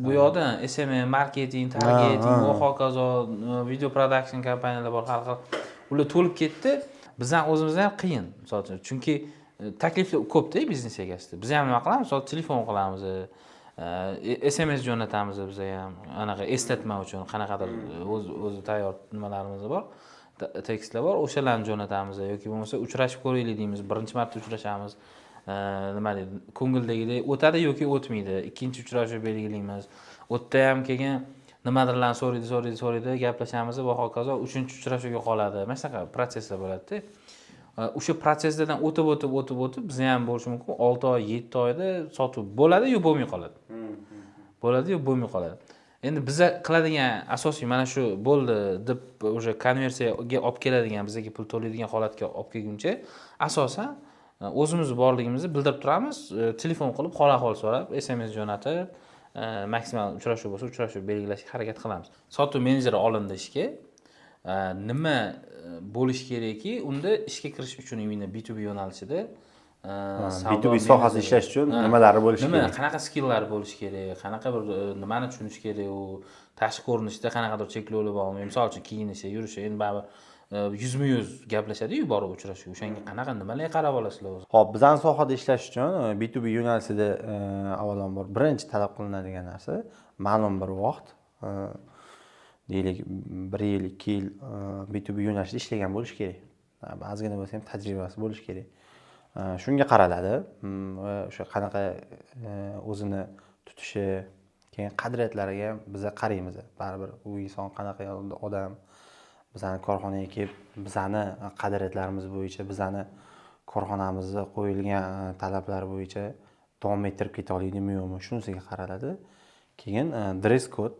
Bu yoqda SMM, marketing, targeting va hokazo, video production kompaniyalar bor, har xil. Ular to'lib ketdi. Bizdan o'zimizda ham qiyin, misol uchun. Chunki takliflar ko'p-da biznes egasida. Biz ham nima qilamiz? Misol telefon qilamiz, SMS jo'natamiz biz ham. Anaqa eslatma uchun qanaqadir o'zi tayyor nimalarimiz bor, tekstlar bor, o'shalarni jo'natamiz yoki bo'lmasa uchrashib ko'raylik deymiz. Birinchi marta uchrashamiz. Nima deydi? Ko'ngildagidek o'tadi yoki o'tmaydi. Ikkinchi uchrashuv belgilaymiz. O'tda ham keyin nimadirlarni so'raydi, gaplashamiz va hokazo uchinchi uchrashuvga qoladi. Mana shunaqa protsesslar bo'ladi-da. O'sha protsesslardan o'tib biz ham bo'lishi mumkin 6 oy, 7 oyda sotib bo'ladi yo bo'lmay qoladi. Bo'ladi yo bo'lmay qoladi. Endi biz qiladigan asosiy mana shu bo'ldi deb o'sha konversiyaga olib keladigan, bizga pul to'laydigan holatga olib kelguncha asosan o'zimiz borligimizni bildirib turamiz, telefon qilib hol ahvol so'rab, SMS jo'natib, maksimal uchrashuv bo'lsa uchrashuv belgilashga harakat qilamiz. Sotuv menejeri olindi ishga. Nima bo'lish kerakki, unda ishga kirish uchun B2B yo'nalishida B2B sohasida ishlash uchun nimalari bo'lishi kerak? Qanaqa skilllar bo'lishi kerak, qanaqa bir nimani tushunish kerak, u tashqi ko'rinishda qanaqadir cheklovlar bormi? Misol uchun kiyinishi, yurishi, endi baribir yuzma-yuz gaplashadi-yu borib uchrashuv. O'shanga qanaqa nimalarga qarab olasizlar o'zi? Xo'p, bizning sohada ishlash uchun B2B yo'nalishida avvalambor birinchi talab qilinadigan narsa ma'lum bir vaqt, deylik 1 yil, 2 yil B2B yo'nalishida ishlagan bo'lish kerak. Ba'zigina bo'lsa ham tajribasi bo'lish kerak. Shunga qaraladi va o'sha qanaqa o'zini tutishi, keyin qadriyatlariga biz qaraymiz. Baribir u inson qanaqa odam, bizning korxonaga kelib, bizning qadriyatlarimiz bo'yicha, bizning korxonamizda qo'yilgan talablar bo'yicha davom ettirib keta oladimi yo'qmi, shunisiga qaraladi. Keyin dress code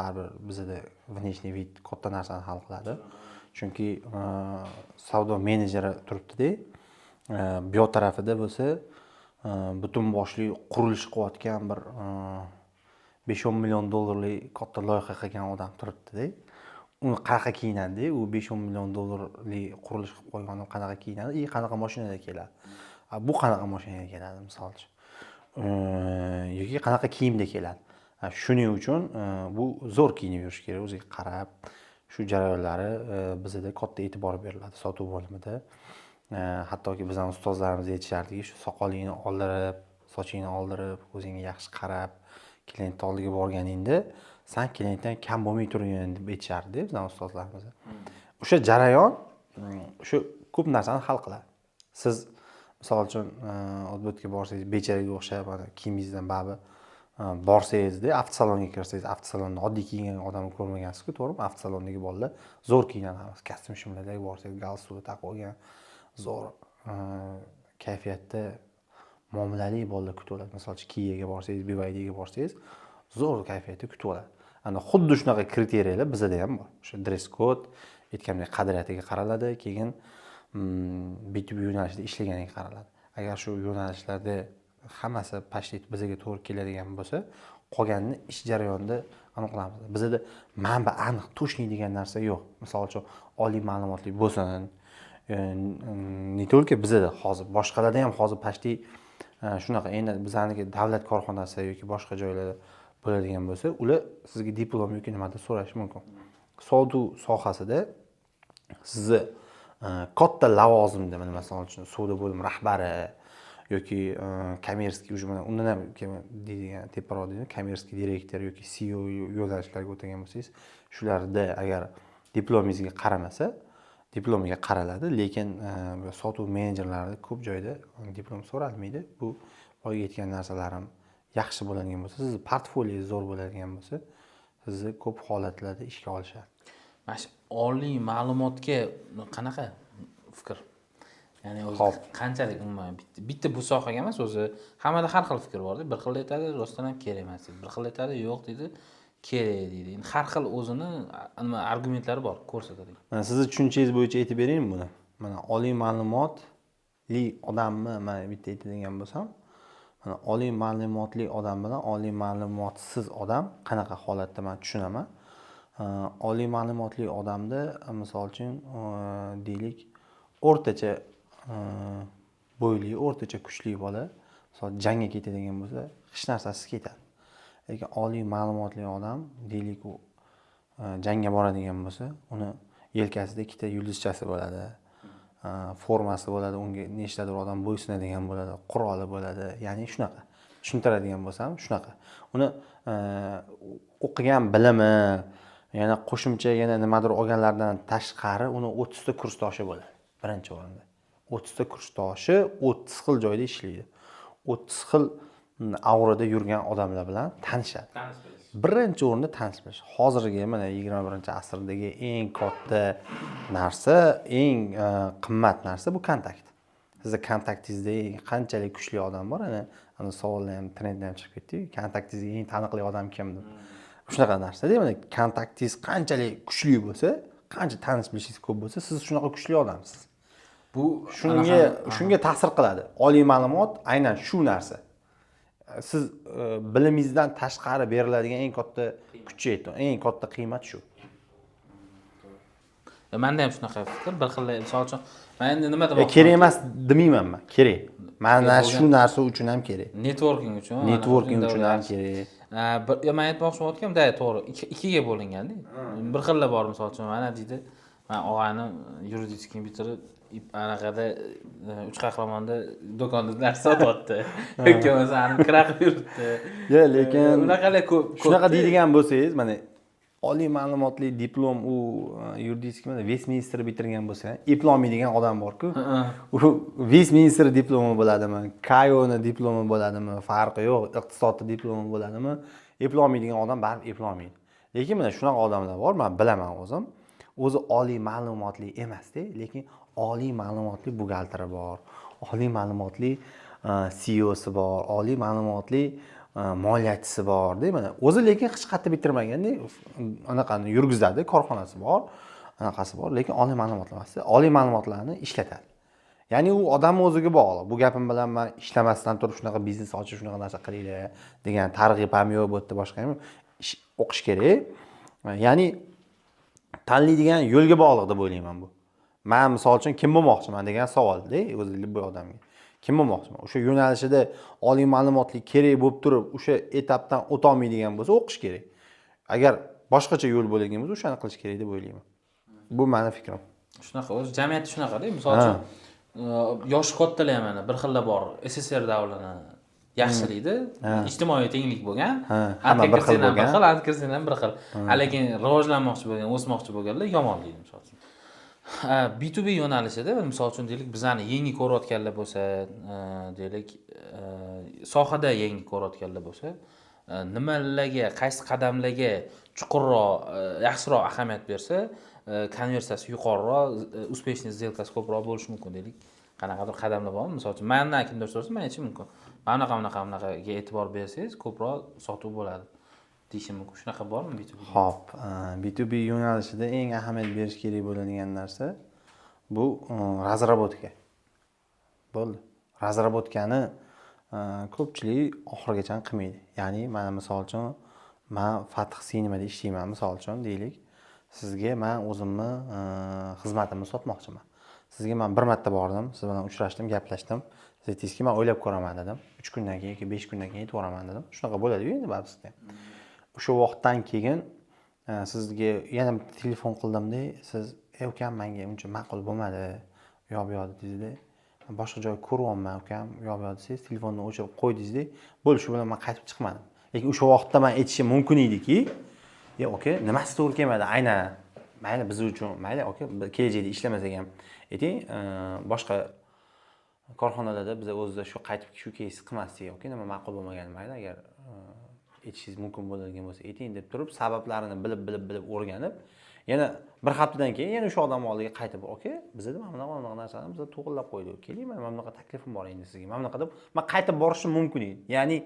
baribir bizda внешний вид katta narsani hal qiladi. Chunki savdo menejeri turibdi-da, bu yoq tarafida bo'lsa butun boshli qurilish qilayotgan bir 5-10 million dollarlik katta loyiha qilgan odam turibdi-da. Uni qanaqa kiyinadi? U 5-10 million dollarlik qurilish qilib qo'ygan odam qanaqa kiyinadi? Qanaqa mashinada keladi? Bu qanaqa mashinada keladi, misol uchun. Yoki qanaqa kiyimda keladi? Shuning uchun bu zo'r kiyinib yurish kerak, o'ziga qarab. Shu jarayonlari bizda katta e'tibor beriladi sotuv bo'limida. Hattoki bizning ustozlarimiz aytishardiki, shu soqolingni oldirib, sochingni oldirib, o'zingga yaxshi qarab, klient oldiga borganingda sen klientdan kam bo'lmay turgin deb aytishardi bizning ustozlarimiz. O'sha jarayon shu ko'p narsani hal qiladi. Siz misol uchun odbotga borsangiz, becharaga o'xshab kiyimingizdan baribir borsangizda, avtosalonga kirsangiz, avtosalonda oddiy kiyingan odamni ko'rmagansiz-ku, to'g'rimi? Avtosalondagi bolalar zo'r kiyinadi, kostyum shimlardagi borsangiz, galstuk taqib olgan, zo'r kayfiyatda muomalali bolalar kutib oladi. Misol uchun Kiyaga borsangiz, BYDga borsangiz, zo'r kayfiyatda kutib oladi. Ana xuddi shunaqa kriteriyalar bizda ham bor. O'sha dress code, aytganimdek qadriyatiga qaraladi, keyin B2B yo'nalishida ishlaganiga qaraladi. Agar shu yo'nalishlarda hammasi pashtet bizga to'g'ri keladigan bo'lsa, qolganini ish jarayonida aniqlaymiz. Bizda manba aniq to'shni degan narsa yo'q. Misol uchun oliy ma'lumotli bo'lsin. Ne только bizda hozir boshqalarda ham hozir pashtet shunaqa, endi bizaniki davlat korxonasi yoki boshqa joylarda bo'ladigan bo'lsa, ular sizga diplom yoki nimadir so'rashi mumkin. Sotuv sohasida sizni katta lavozimda, masalan uchun savdo bo'lim rahbari yoki kommersiy ujumlar, undan ham deydigan teparoq deydi, kommersiy direktor yoki CEO yo'nalishlarga o'tgan bo'lsangiz, shularda agar diplomingizga qaramasa, diplomiga qaraladi, lekin sotuv menejerlarida ko'p joyda diplom so'ralmaydi. Bu boyga aytgan narsalarim yaxshi bo'ladigan bo'lsa, siz portfolio zo'r bo'ladigan bo'lsa, sizni ko'p holatlarda ishga olishadi. Mana shu oliy ma'lumotga qanaqa fikr? Ya'ni o'zi qanchalik umuman bitta bu sohaga emas, o'zi hammada har xil fikr bor-da. Bir xil aytadi, rostdan ham kerak emas deydi. Bir xil aytadi, yo'q deydi, kerak deydi. Endi har xil o'zini nima argumentlari bor, ko'rsatadi. Mana sizni tushunchangiz bo'yicha aytib beraymi buni? Mana oliy ma'lumotli odamni men bitta aytadigan bo'lsam, mana oliy ma'lumotli odam bilan oliy ma'lumotsiz odam qanaqa holatda men tushunaman. Oliy ma'lumotli odamda misol uchun deylik o'rtacha bo'yli, o'rtacha kuchli bola, misol jangga ketadigan bo'lsa, hech narsasiz ketadi. Lekin oliy ma'lumotli odam deylik u jangga boradigan bo'lsa, uni yelkasida ikkita yulduzchasi bo'ladi, formasi bo'ladi, unga nechtadir odam bo'ysunadigan bo'ladi, quroli bo'ladi. Ya'ni shunaqa. Tushuntiradigan bo'lsam, shunaqa. Uni o'qigan bilimi, yana qo'shimcha yana nimadir olganlardan tashqari uni 30 ta kursdoshi bo'ladi. Birinchi o'rinda 30 ta kursdoshi 30 xil joyda ishlaydi. 30 xil avrada yurgan odamlar bilan tanishadi. Birinchi o'rinda tanish bilish. Hozirgi mana 21-asrdagi eng katta narsa, eng qimmat narsa bu kontakt. Sizning kontaktingizda qanchalik kuchli odam bor, ana savollar ham trendda ham chiqib ketdi. Kontaktingizda eng taniqli odam kim deb. Shunaqa narsa-da, mana kontaktingiz qanchalik kuchli bo'lsa, qancha tanish bilishingiz ko'p bo'lsa, siz shunaqa kuchli odamsiz. Bu shunga ta'sir qiladi. Oliy ma'lumot aynan shu narsa. Siz bilimingizdan tashqari beriladigan eng katta kuch, eng katta qiymat shu. Menda ham shunaqa fikr, bir xil, misol uchun, men endi nima demoqchiman? Kerak emas demayman men, kerak. Mana shu narsa uchun ham kerak. Networking uchun ham kerak. Men aytmoqchi bo'lgandim, to'g'ri, ikkiga bo'lingan-da. Bir xillar bor, misol uchun, mana deydi, men og'ayni yuridический bitirib, anaqada 3 qahramonda do'konda narsa sotyapti. Ikkovimiz ani kira qilib yuribdi. Yo'q, lekin unaqalar ko'p. Shunaqa deydigan bo'lsangiz, mana oliy ma'lumotli diplom u yuridический Westminster bitirgan bo'lsa, diplomi degan odam bor-ku. U Westminster diplomi bo'ladimi, Kayoni diplomi bo'ladimi, farqi yo'q, iqtisodda diplomi bo'ladimi, diplomi degan odam baribir diplomi. Lekin mana shunaqa odamlar bor, men bilaman o'zim. O'zi oliy ma'lumotli emas-da, lekin oliy ma'lumotli buxgalteri bor, oliy ma'lumotli CEOsi bor, oliy ma'lumotli moliyachisi bor-da, mana o'zi lekin hech qayerda bitirmagan-da, anaqani yurgizadi, korxonasi bor, anaqasi bor, lekin oliy ma'lumotli emas, oliy ma'lumotlarni ishlatadi. Ya'ni u odamning o'ziga bog'liq. Bu gapim bilan men ishlamasdan turib shunaqa biznes ochib, shunaqa narsa qilinglar degan targ'ib ham yo'q, bu yerda boshqa ham o'qish kerak. Ya'ni tanlaydigan yo'lga bog'liq deb o'ylayman bu. Men misol uchun kim bo'lmoqchiman degan savol-da, o'zi bu odamga. kim bo'lmoqchiman? O'sha yo'nalishida oliy ma'lumotli kerak bo'lib turib, o'sha etapdan o'ta olmaydigan bo'lsa, o'qish kerak. Agar boshqacha yo'l bo'ladigan bo'lsa, o'shani qilish kerak deb o'ylayman. Bu meni fikrim. Shunaqa, o'zi jamiyatda shunaqada, misol uchun yoshi kattalar ham mana bir xillar bor. SSR davrini yaxshilikda ijtimoiy tenglik bo'lgan, hamma bir xil bo'lgan, antkirsen ham bir xil. Lekin rivojlanmoqchi bo'lgan, o'smoqchi bo'lganlar yomon deydi misol uchun. B2B yo'nalishida misol uchun deylik bizani yangi ko'rayotganlar bo'lsa, deylik sohada yangi ko'rayotganlar bo'lsa, nimalarga, qaysi qadamlarga chuqurroq, yaxshiroq ahamiyat bersa, konversiyasi yuqoriroq, успешный сделкасы ko'proq bo'lishi mumkin deylik. Qanaqadir qadamlar bormi? Misol uchun, mendan kimdir so'rasa, men aytishim mumkin. Mana bunaqaga e'tibor bersangiz, ko'proq sotuv bo'ladi deyishim mumkin. Shunaqa bormi B2B? Xo'p, B2B yo'nalishida eng ahamiyat berish kerak bo'ladigan narsa bu razrabotka. Bo'ldi. Razrabotkani ko'pchilik oxirigacha qilmaydi. Ya'ni, mana misol uchun, men Fath Sinemada ishlayman, misol uchun deylik. Sizga men o'zimni xizmatimni sotmoqchiman. Sizga men bir marta bordim, siz bilan uchrashdim, gaplashdim. Siz aytdingizki, men o'ylab ko'raman dedim. 3 kundan keyin yoki 5 kundan keyin aytib o'raman dedim. Shunaqa bo'ladi-ku endi babsizda. O'sha vaqtdan keyin sizga yana telefon qildimda, siz ukam menga uncha ma'qul bo'lmadi, yo'q dedingizda. Boshqa joy ko'ryapman ukam, yo'q desangiz, telefonni o'chirib qo'ydingizda, bo'ldi, shu bilan men qaytib chiqmadim. Lekin o'sha vaqtda men aytishim mumkin ediki, oka, nimasi to'g'ri kelmadi? Aynan mayli biz uchun, mayli oka, kelajakda ishlamasak ham ayting, boshqa korxonalarda biz o'zida shu qaytib shu keys qilmasdik, oka, nima ma'qul bo'lmagani mayli, agar aytishingiz mumkin bo'ladigan bo'lsa ayting deb turib, sabablarini bilib o'rganib, yana bir haftadan keyin yana o'sha odam oldiga qaytib, oka, bizda mana bunaqa narsalarni biz to'g'rilab qo'ydik. Keling, mana bunaqa taklifim bor endi sizga. Mana bunaqa deb men qaytib borishim mumkin edi. Ya'ni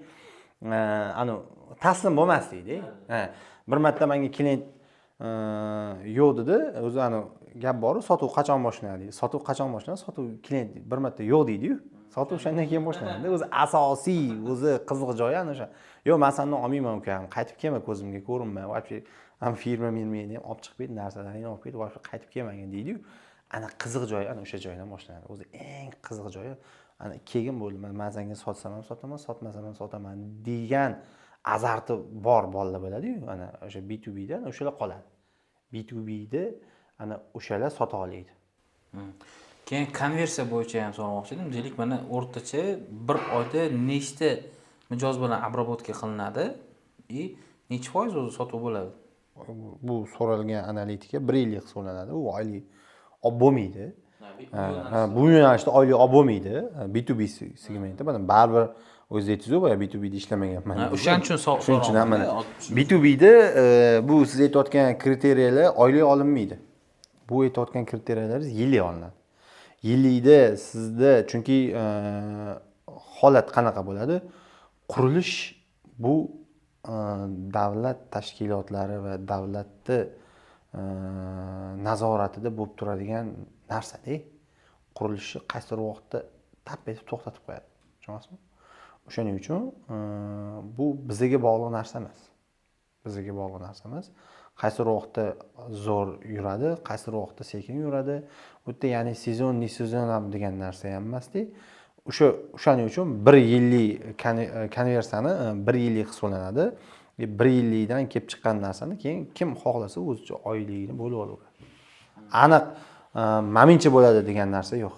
taslim bo'lmaslikda. Bir marta menga klient yo'q dedi, o'zi gap bor, sotuv qachon boshlanadi? Sotuv qachon boshlanadi? Sotuv klient bir marta yo'q deydi-yu. Sotuv o'shandan keyin boshlanadi. O'zi asosiy, o'zi qiziq joyi ana o'sha. Yo'q, men sendan olmayman ukam, qaytib kelma ko'zimga ko'rinma. Вообще ham firma meni ham olib chiqib ketdi, narsalaringni olib ketdi, voy qaytib kelmagan deydi-yu. Ana qiziq joyi ana o'sha joydan boshlanadi. O'zi eng qiziq joyi ana keyin bo'ldi. Men senga sotsam ham sotaman, sotmasam ham sotaman degan azarti bor bolalar bo'ladi-yu. Ana o'sha B2B da o'shalar qoladi. B2B da ana o'shalar sota oladi. Keyin konversiya bo'yicha ham so'ramoqchi edim. Deylik, mana o'rtacha bir oyda nechta mijoz bilan обработка qilinadi и necha foiz o'zi sotuv bo'ladi? Bu so'ralgan analitika 1 yillik hisoblanadi. U oylik olib bo'lmaydi. Bu yo'nalishda oylik olib bo'lmaydi. B2B segmentda mana baribir o'zingiz aytdingiz-ku, boya B2B da ishlamaganman. O'shaning uchun so'raman. B2B da bu siz aytayotgan kriteriyalar oylik olinmaydi. Bu aytayotgan kriteriyalar yillik olinadi. Yillikda sizda chunki holat qanaqa bo'ladi? Qurilish bu davlat tashkilotlari va davlatni nazoratida bo'lib turadigan narsa-da. Qurilishni qaysi vaqtda tap etib to'xtatib qo'yadi. Tushunasizmi? O'shaning uchun bu bizga bog'liq narsa emas. Bizga bog'liq narsa emas. Qaysi vaqtda zo'r yuradi, qaysi vaqtda sekin yuradi. Bu yerda ya'ni sezon, ne sezon ham degan narsa ham emas-da. O'shaning uchun 1 yillik konversiyani 1 yillik hisoblanadi. 1 yillikdan kelib chiqqan narsani keyin kim xohlasa o'zicha oyligini bo'lib olaveradi. Aniq mamincha bo'ladi degan narsa yo'q.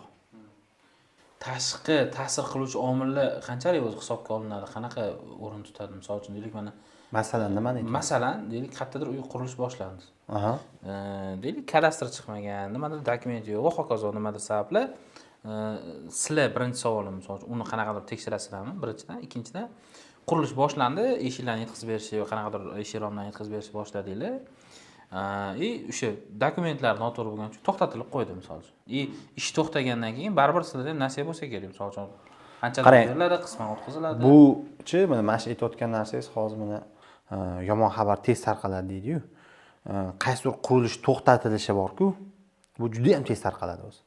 Tashqi ta'sir qiluvchi omillar qanchalik o'zi hisobga olinadi? Qanaqa o'rin tutadi? Misol uchun deylik, mana masalan nimani aytasiz? Masalan, deylik, qayerdadir uy qurilish boshlandi. Deylik, kadastr chiqmagan, nimadir dokument yo'q va hokazo nimadir sabablar. Sizlar birinchi savolim, misol uchun uni qanaqadir tekshirasizlarmi? Birinchidan, ikkinchidan qurilish boshlandi, eshiklarni yetkazib berishi va qanaqadir eshik-romlarni yetkazib berishni boshladinglar. O'sha dokumentlar noto'g'ri bo'lgani uchun to'xtatilib qo'ydi, misol uchun. Ish to'xtagandan keyin baribir sizlarda nasiya bo'lsa kerak, misol uchun. Qanchadir beriladi, qisman o'tkaziladi. Bu-chi, mana shu aytayotgan narsangiz hozir mana yomon xabar tez tarqaladi deydi-yu. Qaysidir qurilish to'xtatilishi bor-ku, bu juda ham tez tarqaladi o'zi.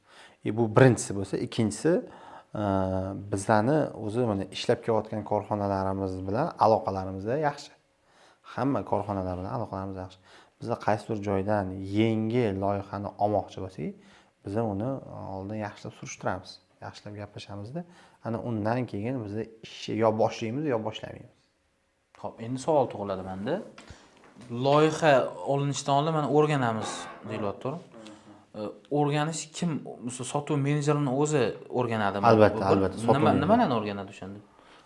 Bu birinchisi bo'lsa, ikkinchisi bizlarni o'zi mana ishlab kelayotgan korxonalarimiz bilan aloqalarimiz yaxshi. Hamma korxonalar bilan aloqalarimiz yaxshi. Biz qaysidir joydan yangi loyihani olmoqchi bo'lsak, biz uni oldin yaxshilab surishtiramiz. Yaxshilab gaplashamiz-da. ana undan keyin biz ishni yo boshlaymiz yo boshlamaymiz. Xo'p, endi savol tug'iladi menda. Loyiha olinishidan oldin mana o'rganamiz deyilyapti. O'rganish kim? Sotuv menejerining o'zi o'rganadimi? Albatta. Nimalarni o'rganadi o'shanda?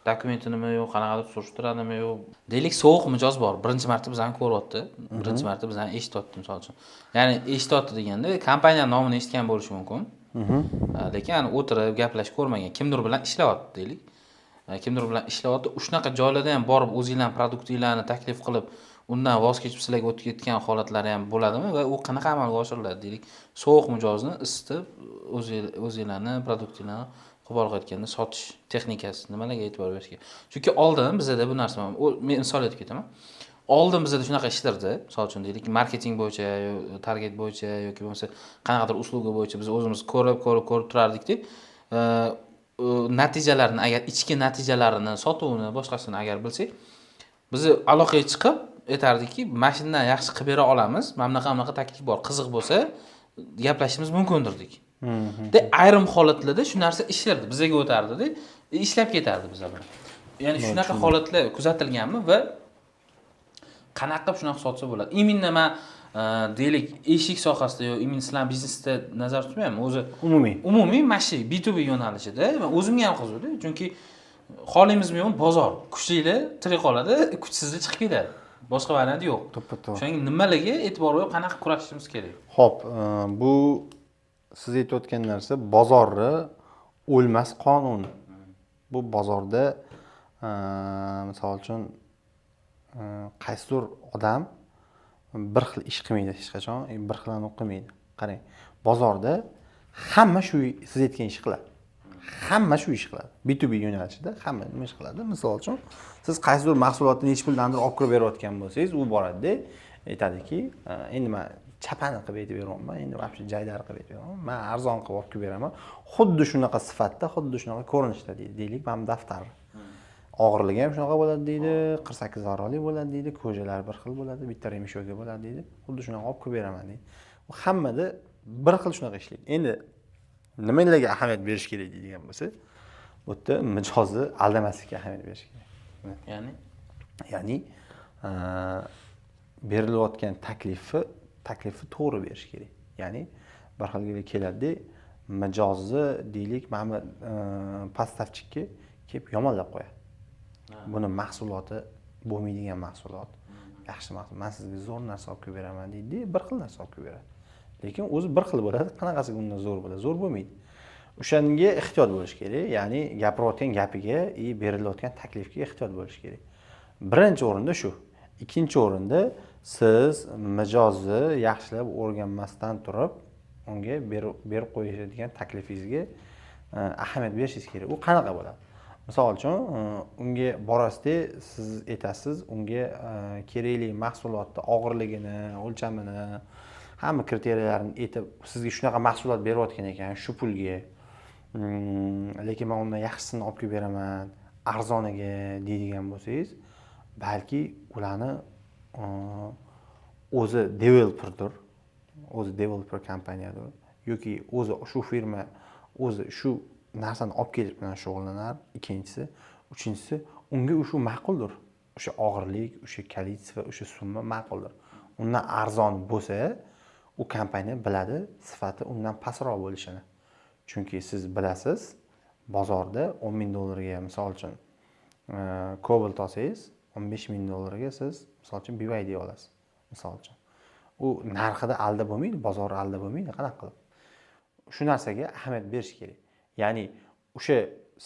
Dokumentinimi yo'q, qanaqadir surishtiradimi yo'q? Deylik, sovuq mijoz bor. Birinchi marta bizani ko'ryapti. Birinchi marta bizani eshityapti, misol uchun. Ya'ni eshityapti deganda kompaniya nomini eshitgan bo'lishi mumkin. Lekin ani o'tirib gaplashib ko'rmagan, kimdir bilan ishlayapti deylik. Kimdir bilan ishlayapti. Shunaqa joylarda ham borib o'zingizlarning produktinglarni taklif qilib, undan voz kechib sizlarga o'tib ketgan holatlari ham bo'ladimi va u qanaqa amalga oshiriladi deylik. Sovuq mijozni isitib o'zingizlarning produktinglarni qo'pol qilayotganda sotish texnikasi nimalarga e'tibor berish kerak? Chunki oldin bizda bu narsa bor. Men misol aytib ketaman. Oldin bizda shunaqa ishlardi. Misol uchun deylik, marketing bo'yicha, target bo'yicha yoki bo'lmasa qanaqadir usluga bo'yicha biz o'zimiz ko'rib turardik-dek. Natijalarini, agar ichki natijalarini, sotuvni, boshqasini agar bilsak, biz aloqaga chiqib aytardikki, mashinadan yaxshi qilib bera olamiz. Mana bunaqa taklif bor, qiziq bo'lsa gaplashishimiz mumkindir dik. Ayrim holatlarda shu narsa ishlardi, bizga o'tardi-da, ishlab ketardi bizlar bilan. Ya'ni shunaqa holatlar kuzatilganmi va qanaqa qilib shunaqa sotsa bo'ladi? Imminni men deylik, eshik sohasida yo imminni sizlar biznesda nazar tutmayman, o'zi umumiy mashi B2B yo'nalishida men o'zimga ham qiziqdi, chunki xohlaymizmi yo'qmi bozor, kuchlilar tirik qoladi, kuchsizlar chiqib ketadi. Boshqa variant yo'q. O'shanga nimalarga e'tibor berib qanaqa kurashishimiz kerak? Xo'p, bu siz aytayotgan narsa bozorni o'lmas qonun. Bu bozorda misol uchun qaysidir odam bir xil ish qilmaydi hech qachon, bir xilini o'qimaydi. Qarang, bozorda hamma shu siz aytgan ish qiladi. Hamma shu ish qiladi. B2B yo'nalishida hamma nima ish qiladi? Misol uchun, siz qaysidir mahsulotni necha puldandir olib kirib berayotgan bo'lsangiz, u boradi-da, aytadiki, endi men chapani qilib aytib beraman, endi вообще jaydari qilib aytib beraman, men arzon qilib olib kelib beraman. Xuddi shunaqa sifatda, xuddi shunaqa ko'rinishda deylik, mana daftar. Og'irligi ham shunaqa bo'ladi deydi, 48 zarralik bo'ladi deydi, ko'jalari bir xil bo'ladi, bitta remishyoga bo'ladi deydi. Xuddi shunaqa olib kelib beraman deydi. U hammada bir xil shunaqa ishlaydi. Endi nimalarga ahamiyat berish kerak deydigan bo'lsa, bu yerda mijozni aldamaslikka ahamiyat berish kerak. Ya'ni berilayotgan taklifni to'g'ri berish kerak. Ya'ni bir xilga keladi, mijozni deylik, mana postavchikka kelib yomonlab qo'yadi. Buni mahsuloti bo'lmaydigan mahsulot, yaxshi mahsulot, men sizga zo'r narsa olib kelib beraman deydi, bir xil narsa olib kelib beradi. Lekin o'zi bir xil bo'ladi, qanaqasiga undan zo'r bo'ladi, zo'r bo'lmaydi. O'shanga ehtiyot bo'lish kerak, ya'ni gapirayotgan gapiga, berilayotgan taklifga ehtiyot bo'lish kerak. Birinchi o'rinda shu. Ikkinchi o'rinda siz mijozni yaxshilab o'rganmasdan turib, unga berib qo'yishadigan taklifingizga ahamiyat berishingiz kerak. U qanaqa bo'ladi? Misol uchun, unga borasida siz aytasiz, unga kerakli mahsulotning og'irligini, o'lchamini, hamma kriteriyalarni aytib, sizga shunaqa mahsulot berayotgan ekan, shu pulga. Lekin men undan yaxshisini olib kelib beraman, arzoniga deydigan bo'lsangiz, balki ularni o'zi developer kompaniyadir yoki o'zi shu firma o'zi shu narsani olib kelish bilan shug'ullanar. Ikkinchisi, uchinchisi, unga shu ma'quldir. O'sha og'irlik, o'sha kolичество, o'sha summa ma'quldir. Undan arzon bo'lsa, u kompaniya biladi sifati undan pastroq bo'lishini. Chunki siz bilasiz, bozorda 10 ming dollarga misol uchun Cobalt olsangiz, 15 ming dollarga siz misol uchun BYD olasiz. Misol uchun. U narxida alda bo'lmaydi, bozorda alda bo'lmaydi, qanaqa qilib. Shu narsaga ahamiyat berish kerak. Ya'ni o'sha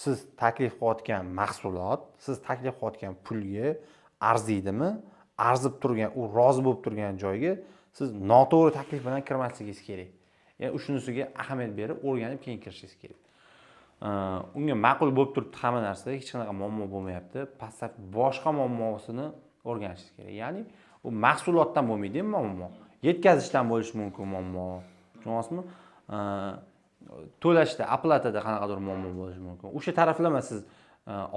siz taklif qilayotgan mahsulot, siz taklif qilayotgan pulga arziydimi? Arzib turgan, u rozi bo'lib turgan joyga siz noto'g'ri taklif bilan kirmasligingiz kerak. Ya'ni shunisiga ahamiyat berib, o'rganib keyin kirishingiz kerak. Unga ma'qul bo'lib turibdi hamma narsa, hech qanaqa muammo bo'lmayapti. Pastda boshqa muammosini o'rganishingiz kerak. Ya'ni u mahsulotdan bo'lmaydi muammo, yetkazishdan bo'lishi mumkin muammo. Tushunasizmi? To'lashda, aplatada qanaqadir muammo bo'lishi mumkin. O'sha taraflama siz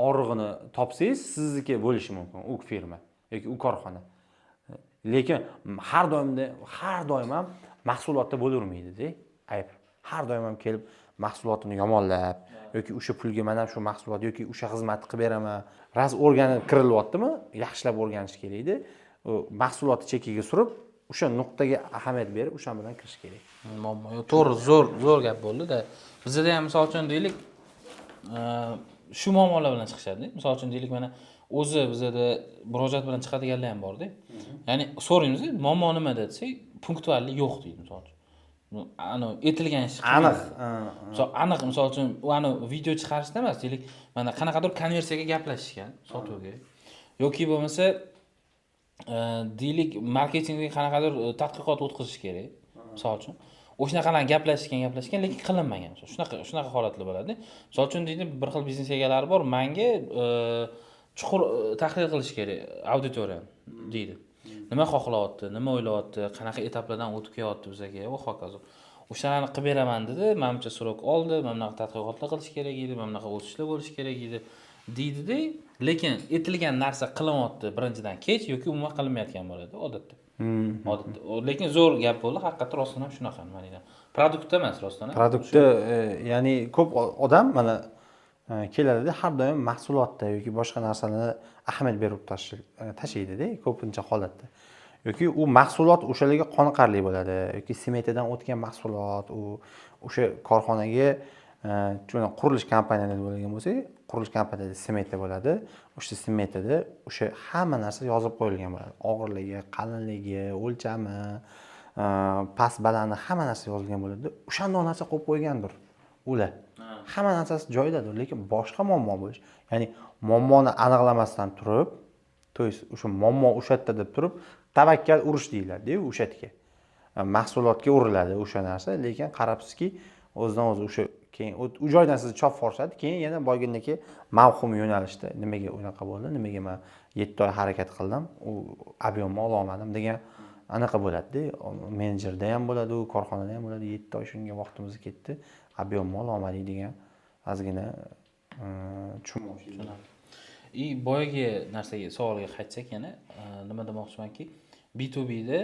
og'rig'ini topsangiz, sizniki bo'lishi mumkin u firma yoki u korxona. Lekin har doim ham mahsulotda bo'lavermaydi-da, ayb. Har doim ham kelib mahsulotini yomonlab yoki o'sha pulga mana shu mahsulot yoki o'sha xizmatni qilib beraman. Raz o'rganib kirilyaptimi, yaxshilab o'rganish kerakda. Mahsulotni chekkiga surib, o'sha nuqtaga ahamiyat berib, o'sha bilan kirish kerak. To'g'ri, zo'r gap bo'ldi-da. Bizda ham misol uchun deylik, shu muammolar bilan chiqishadi. Misol uchun deylik, mana o'zi bizada murojaat bilan chiqadiganlar ham bor-da. Ya'ni so'raymiz, muammo nimada desak, punktuallik yo'q deydi misol uchun. Etilgan ish aniq misol uchun video chiqarishda emas, deylik, mana qanaqadir konversiyaga gaplashishgan, sotuvga. Yoki bo'lmasa deylik, marketingga qanaqadir tadqiqot o'tkazish kerak, misol uchun. O'shanaqalarni gaplashgan, lekin qilinmagan. Shunaqa holatlar bo'ladi. Misol uchun deydi, bir xil biznes egalari bor, menga chuqur tahlil qilish kerak auditoriyani deydi. Nima xohlayapti, nima o'ylayapti, qanaqa etaplardan o'tib kelyapti bizga va hokazo. O'shalarni qilib beraman dedi, menimcha so'roq oldi, men bunaqa tadqiqotlar qilish kerak edi, men bunaqa o'sishlar bo'lish kerak edi deydi-da, lekin etilgan narsa qilinyapti birinchidan kech yoki umuman qilinmayotgan bo'ladi odatda. Lekin zo'r gap bo'ldi, haqiqatda rostdan ham shunaqa mana. Produktda emas rostdan ham. Produktda, ya'ni ko'p odam mana keladi, har doim mahsulotda yoki boshqa narsalarga ahamiyat berib tashlaydi-da, ko'pincha holatda. Yoki u mahsulot o'shalarga qoniqarli bo'ladi, yoki smetadan o'tgan mahsulot, u o'sha korxonaga qurilish kompaniyalarida bo'lgan bo'lsa, qurilish kompaniyasida smeta bo'ladi. O'sha smetada o'sha hamma narsa yozib qo'yilgan bo'ladi. Og'irligi, qalinligi, o'lchami, past balani hamma narsa yozilgan bo'ladi. O'shanday narsa qo'yib qo'ygandir ular. Hamma narsasi joyidadir, lekin boshqa muammo bo'lish. Ya'ni muammoni aniqlamasdan turib, to есть o'sha muammo o'sha yerda deb turib, tavakkal urish deyiladi-ku o'sha yerga. Mahsulotga uriladi o'sha narsa, lekin qarabsizki, o'zidan o'zi o'sha keyin u joydan sizni chop forishadi, keyin yana boyginiki mavhum yo'nalishda nimaga unaqa bo'ldi, nimaga men 7 oy harakat qildim, u ob'yomni ola olmadim degan anaqa bo'ladi-da. Menejerda ham bo'ladi, u korxonada ham bo'ladi, 7 oy shunga vaqtimiz ketdi, ob'yomni ola olmadik degan ozgina tushunmovchilik. Boyagi narsaga, savolga qaytsak yana, nima demoqchimanki, B2B da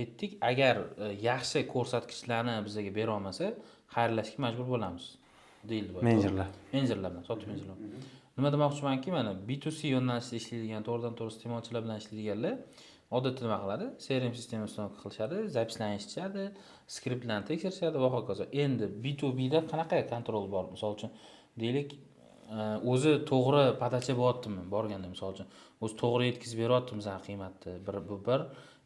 aytdik, agar yaxshi ko'rsatkichlarni bizga bera olmasa, xayrlashga majbur bo'lamiz deyildi. Menejerlar bilan, sotuv menejerlar. Nima demoqchimanki, mana B2C yo'nalishda ishlaydigan, to'g'ridan-to'g'ri iste'molchilar bilan ishlaydiganlar odatda nima qiladi? CRM sistemasidan qilishadi, zapislarni eshitishadi, skriptlarni tekshirishadi va hokazo. Endi B2B da qanaqa kontrol bor? Misol uchun, deylik, o'zi to'g'ri podacha bo'lyaptimi? Borganda misol uchun, o'zi to'g'ri yetkazib beryaptimi bizning qiymatni? Bu bir.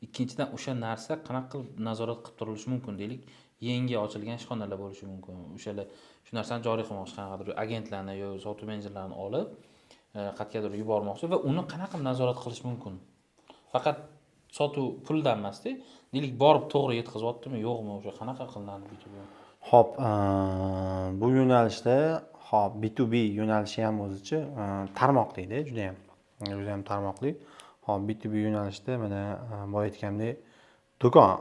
Ikkinchidan, o'sha narsa qanaqa qilib nazorat qilib turilishi mumkin? Deylik, yangi ochilgan ishxonalar bo'lishi mumkin. O'shalar shu narsani joriy qilmoqchi, qanaqadir agentlarni yoki sotuv menejerlarini olib, qayergadir yubormoqchi va uni qanaqa qilib nazorat qilish mumkin? Faqat sotuv puldan emas-da, deylik, borib to'g'ri yetkazyaptimi, yo'qmi, o'sha qanaqa qilinadi B2B? Xo'p, bu yo'nalishda, B2B yo'nalishi ham o'zicha tarmoqli-da, juda ham tarmoqli. B2B yo'nalishda mana boya aytgandek, do'kon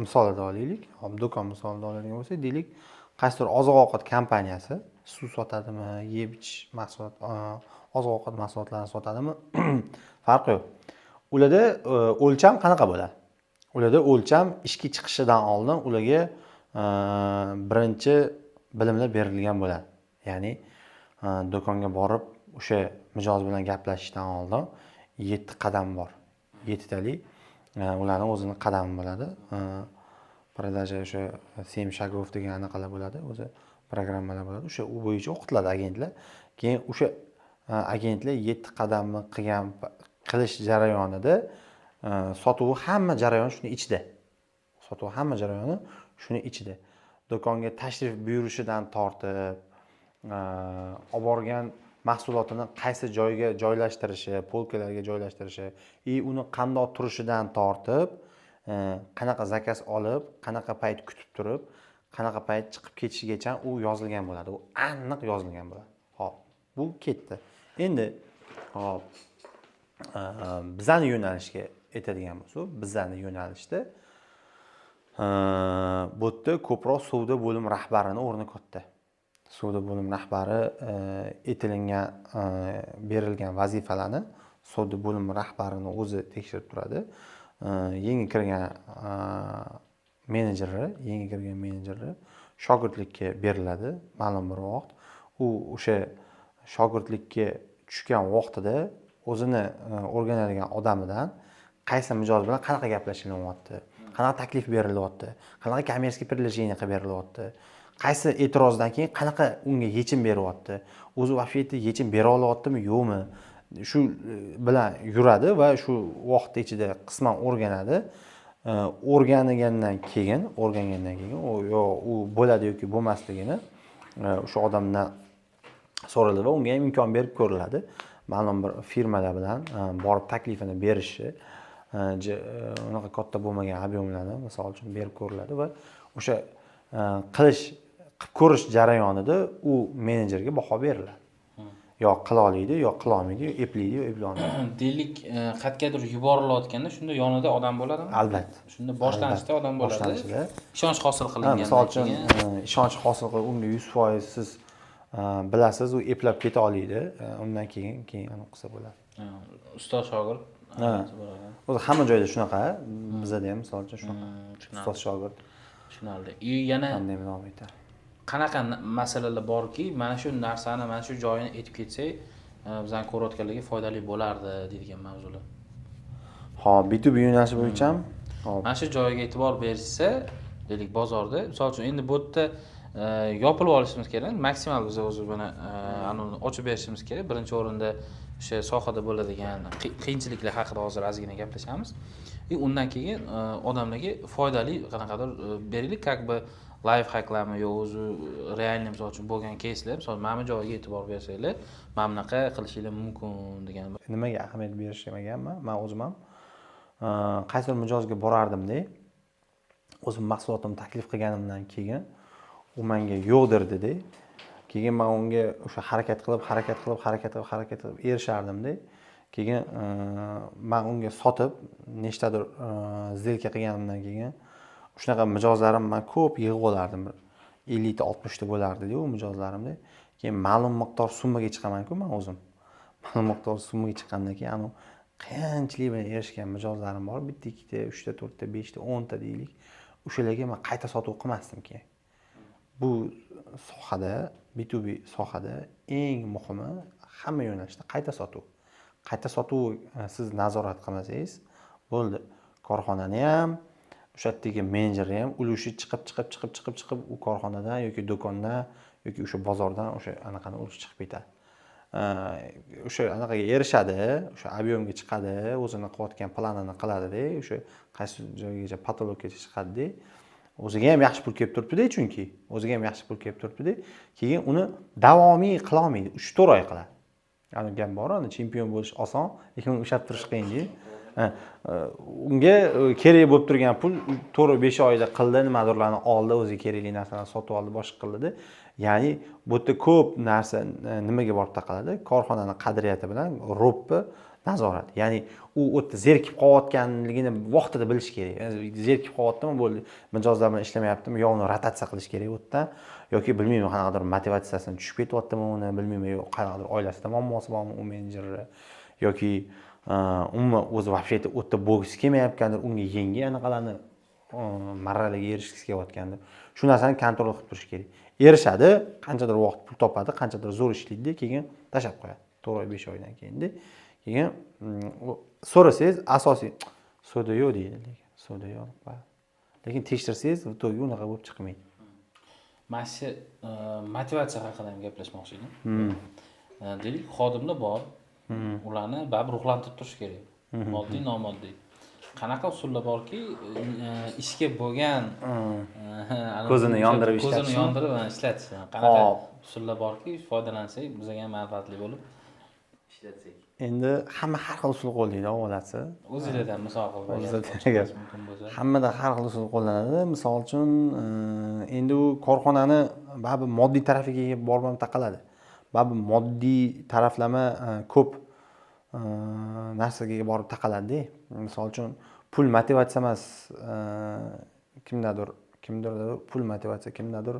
misolida olaylik. Do'kon misolida oladigan bo'lsak, deylik, qaysidir oziq-ovqat kompaniyasi suv sotadimi, yeb-ichish mahsulot, oziq-ovqat mahsulotlarini sotadimi? Farqi yo'q. Ularda o'lcham qanaqa bo'ladi? Ularda o'lcham ishga chiqishidan oldin ularga birinchi bilimlar berilgan bo'ladi. Ya'ni do'konga borib o'sha mijoz bilan gaplashishdan oldin 7 qadam bor. 7 talik ularning o'zini qadami bo'ladi. Продажа o'sha 7 shagov degan anaqalar bo'ladi, o'zi programmalar bo'ladi. O'sha u bo'yicha o'qitiladi agentlar. Keyin o'sha agentlar 7 qadamni qilish jarayonida sotuv hamma jarayoni shuni ichida. Sotuv hamma jarayoni shuni ichida. Do'konga tashrif buyurishidan tortib, olib borgan mahsulotini qaysi joyga joylashtirishi, polkalarga joylashtirishi, uni qanday turishidan tortib, qanaqa zakaz olib, qanaqa payt kutib turib, qanaqa payt chiqib ketishigacha u yozilgan bo'ladi. U aniq yozilgan bo'ladi. Xo'p, bu ketdi. Endi hop bizani yo'nalishga aytadigan bo'lsa, bizani yo'nalishda bu yerda ko'proq savdo bo'lim rahbarini o'rni katta. Savdo bo'lim rahbari aytilingan, berilgan vazifalarni savdo bo'lim rahbarini o'zi tekshirib turadi. Yangi kirgan menejerlar shogirdlikka beriladi ma'lum bir vaqt. U o'sha shogirdlikka tushgan vaqtida o'zini o'rganadigan odamidan qaysi mijoz bilan qanaqa gaplashilyapti, qanaqa taklif berilyapti, qanaqa kommersiy предложение qilib berilyapti, qaysi e'tirozdan keyin qanaqa unga yechim beryapti, o'zi вообще yechim bera olyaptimi yo'qmi, shu bilan yuradi va shu vaqt ichida qisman o'rganadi. O'rgangandan keyin u bo'ladi yoki bo'lmasligini o'sha odamdan so'raladi va unga ham imkon berib ko'riladi. Ma'lum bir firmalar bilan borib taklifini berishi, unaqa katta bo'lmagan ob'yemlarni misol uchun berib ko'riladi va o'sha qilib ko'rish jarayonida u menejerga baho beriladi. Yo qila oladi, yo qila olmaydi, yo eplaydi, yo eplay olmaydi. Deylik, qayergadir yuborilayotganda shunda yonida odam bo'ladimi? Albatta. Shunda boshlanishda odam bo'ladi. Boshlanishda Ishonch hosil qilingandan misol uchun ishonch hosil qilib unga 100% siz bilasiz, u eplab keta oladi. Undan keyin qilsa bo'ladi. Ustoz shogird. O'zi hamma joyda shunaqa, bizda ham misol uchun shunaqa. Ustoz shogird. Tushunarli. Yana qanday davom etadi? Qanaqa masalalar borki, mana shu narsani, mana shu joyini aytib ketsak, bizning ko'rayotganlarga foydali bo'lardi deydigan mavzular. Xo'p, B2B yo'nalishi bo'yicha Xo'p. Mana shu joyga e'tibor berishsa, deylik bozorda, misol uchun endi bu yerda yopilib olishimiz kerak. Maksimal biz o'zi buni ochib berishimiz kerak. Birinchi o'rinda o'sha sohada bo'ladigan qiyinchiliklar haqida hozir ozgina gaplashamiz. Undan keyin odamlarga foydali qanaqadir beraylik, как бы live hacklarmi yo o'zi realniy misol uchun bo'lgan keyslar, misol mana bu joyga e'tibor bersanglar, mana bunaqa qilishinglar mumkin degan. Nimaga ahamiyat berishmaganman? Men o'zim ham qaysi bir mijozga borardim-da, o'zim mahsulotimni taklif qilganimdan keyin u menga yo'q derdi-da. Keyin men unga o'sha harakat qilib erishardim-da. Keyin men unga sotib nechtadir zilka qilganimdan keyin shunaqa mijozlarim men ko'p yig'ib olardim. 50 ta 60 ta bo'lardi-da u mijozlarimda. Keyin ma'lum miqdor summaga chiqaman-ku men o'zim. Ma'lum miqdor summaga chiqqandan keyin qanchalik bilan erishgan mijozlarim bor. Bitta, ikkita, 3 ta, 4 ta, 5 ta, 10 ta deylik. O'shalarga men qayta sotuv qilmasdim keyin. Bu sohada, B2B sohada eng muhimi hamma yo'nalishda qayta sotuv. Qayta sotuv siz nazorat qilmasangiz, bo'ldi. Korxonani ham, o'sha yerdagi menejerni ham ulushi chiqib u korxonadan yoki do'kondan yoki o'sha bozordan o'sha anaqani ulushi chiqib ketadi. O'sha anaqaga erishadi, o'sha ob'yemga chiqadi, o'zini qilayotgan planini qiladi-da, o'sha qaysi joygacha patologgacha chiqadi-da. O'ziga ham yaxshi pul kelib turibdi-da, chunki o'ziga ham yaxshi pul kelib turibdi-da. Keyin uni davomiy qila olmaydi, 3-4 oy qiladi. Ya'ni gap bor, chempion bo'lish oson, lekin uni ushlab turish qiyin-da. Unga kerak bo'lib turgan pul 4-5 oyda qildi, nimadirlarni oldi, o'ziga kerakli narsalarni sotib oldi, boshqa qildi. Ya'ni bu yerda ko'p narsa nimaga borib taqaladi? Korxonaning qadriyati bilan robbi nazorat. Ya'ni u yerda zerikib qolayotganligini vaqtida bilish kerak. Zerikib qolyaptimi, bo'ldi, mijozlar bilan ishlamayaptimi, yo uni rotatsiya qilish kerak u yerda, yoki bilmayman qanaqadir motivatsiyasini tushib ketyaptimi uni, bilmayman, yo qanaqadir oilasida muammosi bormi u menejerni, yoki umuman o'zi вообще o'tda bo'lgisi kelmayotgandir, unga yangi anaqalarni marralarga erishgisi kelayotgandir. Shu narsani kontrol qilib turish kerak. Erishadi, qanchadir vaqt pul topadi, qanchadir zo'r ishlaydi, keyin tashab qo'yadi. 4 oy, 5 oydan keyin-da. Keyin so'rasangiz, asosiy so'da yo'q deydi, lekin so'da yo'q qo'yadi. Lekin tekshirsangiz, bu to'g'ri unaqa bo'lib chiqmaydi. Mana shu motivatsiya haqida ham gaplashmoqchi edim. Deylik, xodimlar bor. Ularni baribir ruhlantirib turish kerak. Moddiy, nomoddiy. Qanaqa usullar borki, ishga bo'lgan ko'zini yondirib ishlatish. Qanaqa usullar borki, foydalansak, bizga ham manfaatli bo'lib ishlatsak. Endi hamma har xil usul qo'llaydi, avvalasi. O'zingizdan misol qilib hammada har xil usul qo'llanadi. Misol uchun, endi u korxonani baribir moddiy tarafiga borib taqaladi. Baribir moddiy taraflama ko'p narsaga borib taqaladi. Misol uchun, pul motivatsiya emas, kimdadir pul motivatsiya, kimdadir